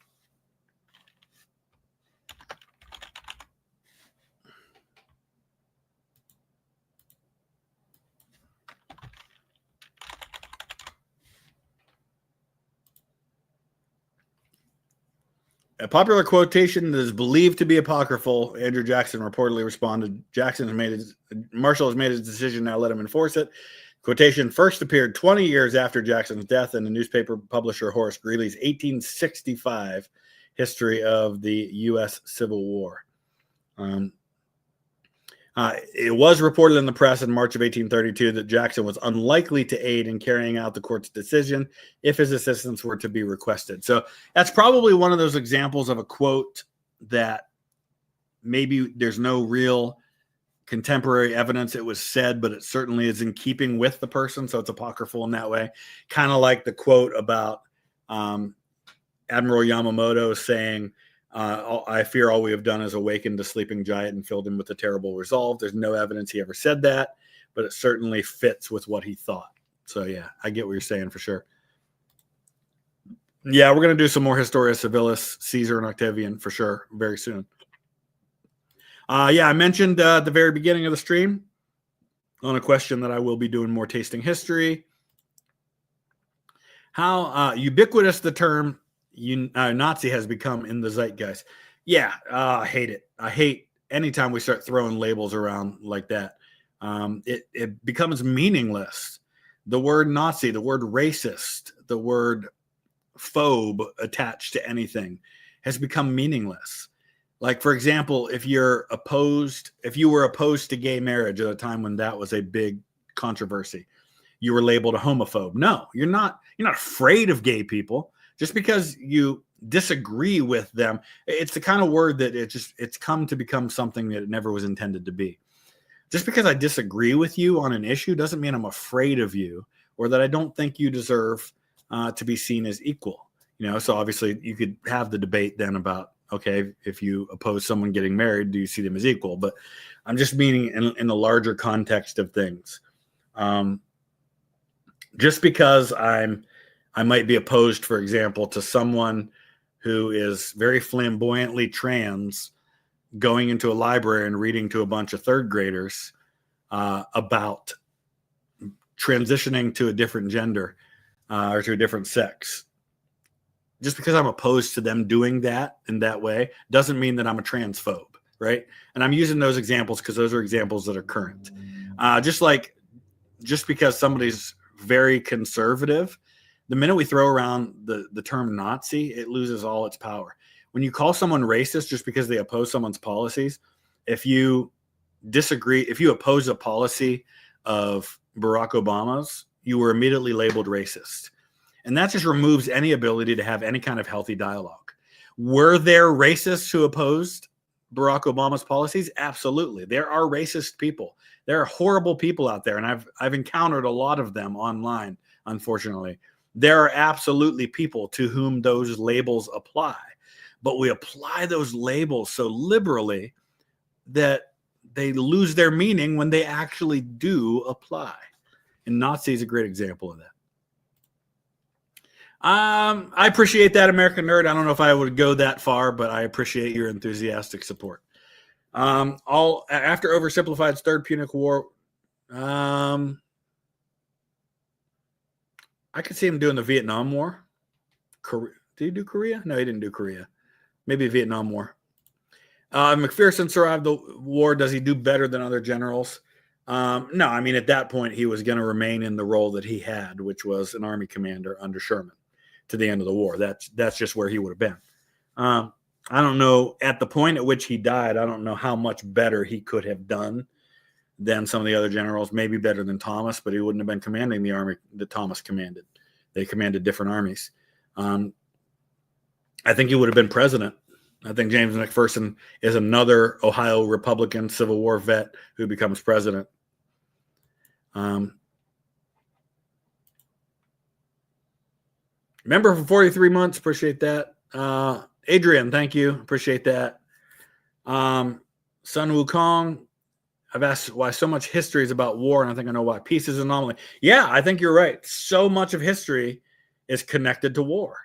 A popular quotation that is believed to be apocryphal, Andrew Jackson reportedly responded, Marshall has made his decision, now let him enforce it. Quotation first appeared 20 years after Jackson's death in the newspaper publisher Horace Greeley's 1865 History of the U.S. Civil War. It was reported in the press in March of 1832 that Jackson was unlikely to aid in carrying out the court's decision if his assistance were to be requested. So that's probably one of those examples of a quote that maybe there's no real contemporary evidence it was said, but it certainly is in keeping with the person. So it's apocryphal in that way. Kind of like the quote about Admiral Yamamoto saying, I fear all we have done is awakened the sleeping giant and filled him with a terrible resolve. There's no evidence he ever said that, but it certainly fits with what he thought. So yeah, I get what you're saying for sure. Yeah, we're going to do some more Historia Civilis, Caesar and Octavian for sure very soon. Yeah, I mentioned at the very beginning of the stream on a question that I will be doing more tasting history. How ubiquitous the term Nazi has become in the zeitgeist. Yeah, I hate it. I hate anytime we start throwing labels around like that. It becomes meaningless. The word Nazi, the word racist, the word phobe attached to anything has become meaningless. Like, for example, if you were opposed to gay marriage at a time when that was a big controversy, you were labeled a homophobe. No, you're not. You're not afraid of gay people. Just because you disagree with them, it's the kind of word that it's come to become something that it never was intended to be. Just because I disagree with you on an issue doesn't mean I'm afraid of you or that I don't think you deserve to be seen as equal. So obviously you could have the debate then about, okay, if you oppose someone getting married, do you see them as equal? But I'm just meaning in the larger context of things. Just because I might be opposed, for example, to someone who is very flamboyantly trans going into a library and reading to a bunch of third graders about transitioning to a different gender or to a different sex. Just because I'm opposed to them doing that in that way doesn't mean that I'm a transphobe, right? And I'm using those examples because those are examples that are current. Just because somebody's very conservative, the minute we throw around the term Nazi, it loses all its power. When you call someone racist just because they oppose someone's policies, if you oppose a policy of Barack Obama's, you were immediately labeled racist. And that just removes any ability to have any kind of healthy dialogue. Were there racists who opposed Barack Obama's policies? Absolutely. There are racist people. There are horrible people out there, and I've encountered a lot of them online, unfortunately. There are absolutely people to whom those labels apply, but we apply those labels so liberally that they lose their meaning when they actually do apply. And Nazi is a great example of that. I appreciate that, American Nerd. I don't know if I would go that far, but I appreciate your enthusiastic support. After Oversimplified's Third Punic War, I could see him doing the Vietnam War. Did he do Korea? No, he didn't do Korea. Maybe Vietnam War. McPherson survived the war. Does he do better than other generals? No, I mean, at that point, he was going to remain in the role that he had, which was an army commander under Sherman to the end of the war. That's just where he would have been. I don't know, at the point at which he died, I don't know how much better he could have done than some of the other generals, maybe better than Thomas, but he wouldn't have been commanding the army that Thomas commanded. They commanded different armies. I think he would have been president. I think James McPherson is another Ohio Republican Civil War vet who becomes president. Member for 43 months. Appreciate that. Adrian, thank you. Appreciate that. Sun Wukong, I've asked why so much history is about war, and I think I know why. Peace is an anomaly. Yeah, I think you're right. So much of history is connected to war.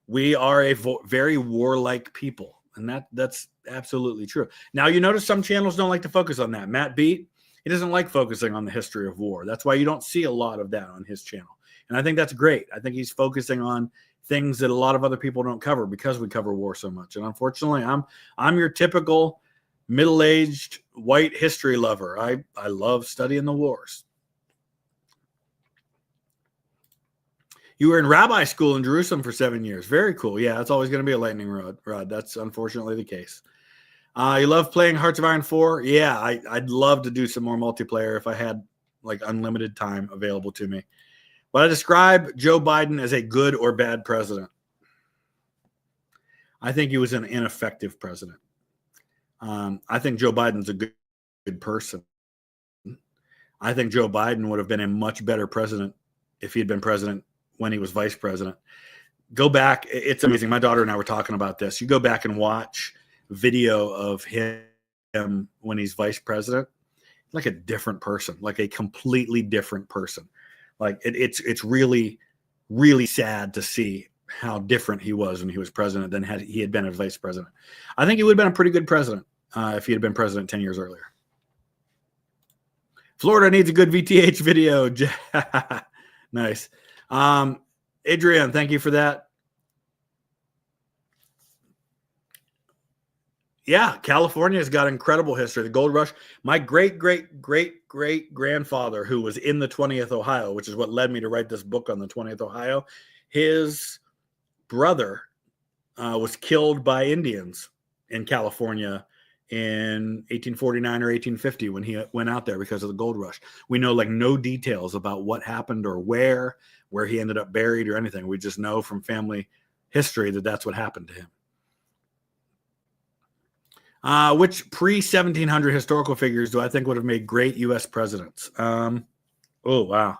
We are a very warlike people, and that's absolutely true. Now, you notice some channels don't like to focus on that. Matt Beat, he doesn't like focusing on the history of war. That's why you don't see a lot of that on his channel. And I think that's great. I think he's focusing on things that a lot of other people don't cover because we cover war so much. And unfortunately, I'm your typical middle-aged white history lover. I love studying the wars. You were in rabbi school in Jerusalem for 7 years. Very cool. Yeah, that's always going to be a lightning rod. That's unfortunately the case. You love playing Hearts of Iron 4? Yeah, I'd love to do some more multiplayer if I had like unlimited time available to me. But I describe Joe Biden as a good or bad president. I think he was an ineffective president. I think Joe Biden's a good person. I think Joe Biden would have been a much better president if he had been president when he was vice president. Go back. It's amazing. My daughter and I were talking about this. You go back and watch video of him when he's vice president, like a different person, like a completely different person. Like it's really, really sad to see how different he was when he was president than had he had been a vice president. I think he would have been a pretty good president if he had been president 10 years earlier. Florida needs a good VTH video. Nice. Adrian, thank you for that. Yeah, California has got incredible history. The gold rush. My great-great-great-great-grandfather, who was in the 20th Ohio, which is what led me to write this book on the 20th Ohio, his brother was killed by Indians in California in 1849 or 1850 when he went out there because of the gold rush. We know like no details about what happened or where he ended up buried or anything. We just know from family history that that's what happened to him. Which pre-1700 historical figures do I think would have made great U.S. presidents? Oh, wow.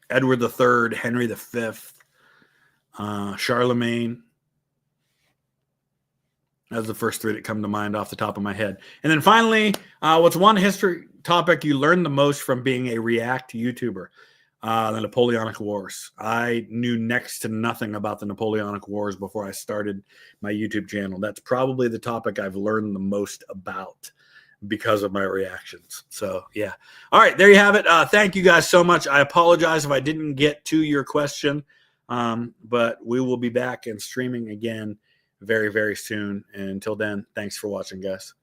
Edward III, Henry V, Charlemagne. That's the first three that come to mind off the top of my head. And then finally, what's one history topic you learned the most from being a React YouTuber? The Napoleonic Wars. I knew next to nothing about the Napoleonic Wars before I started my YouTube channel. That's probably the topic I've learned the most about because of my reactions. So, yeah. All right, there you have it. Thank you guys so much. I apologize if I didn't get to your question, but we will be back and streaming again very, very soon. And until then, thanks for watching, guys.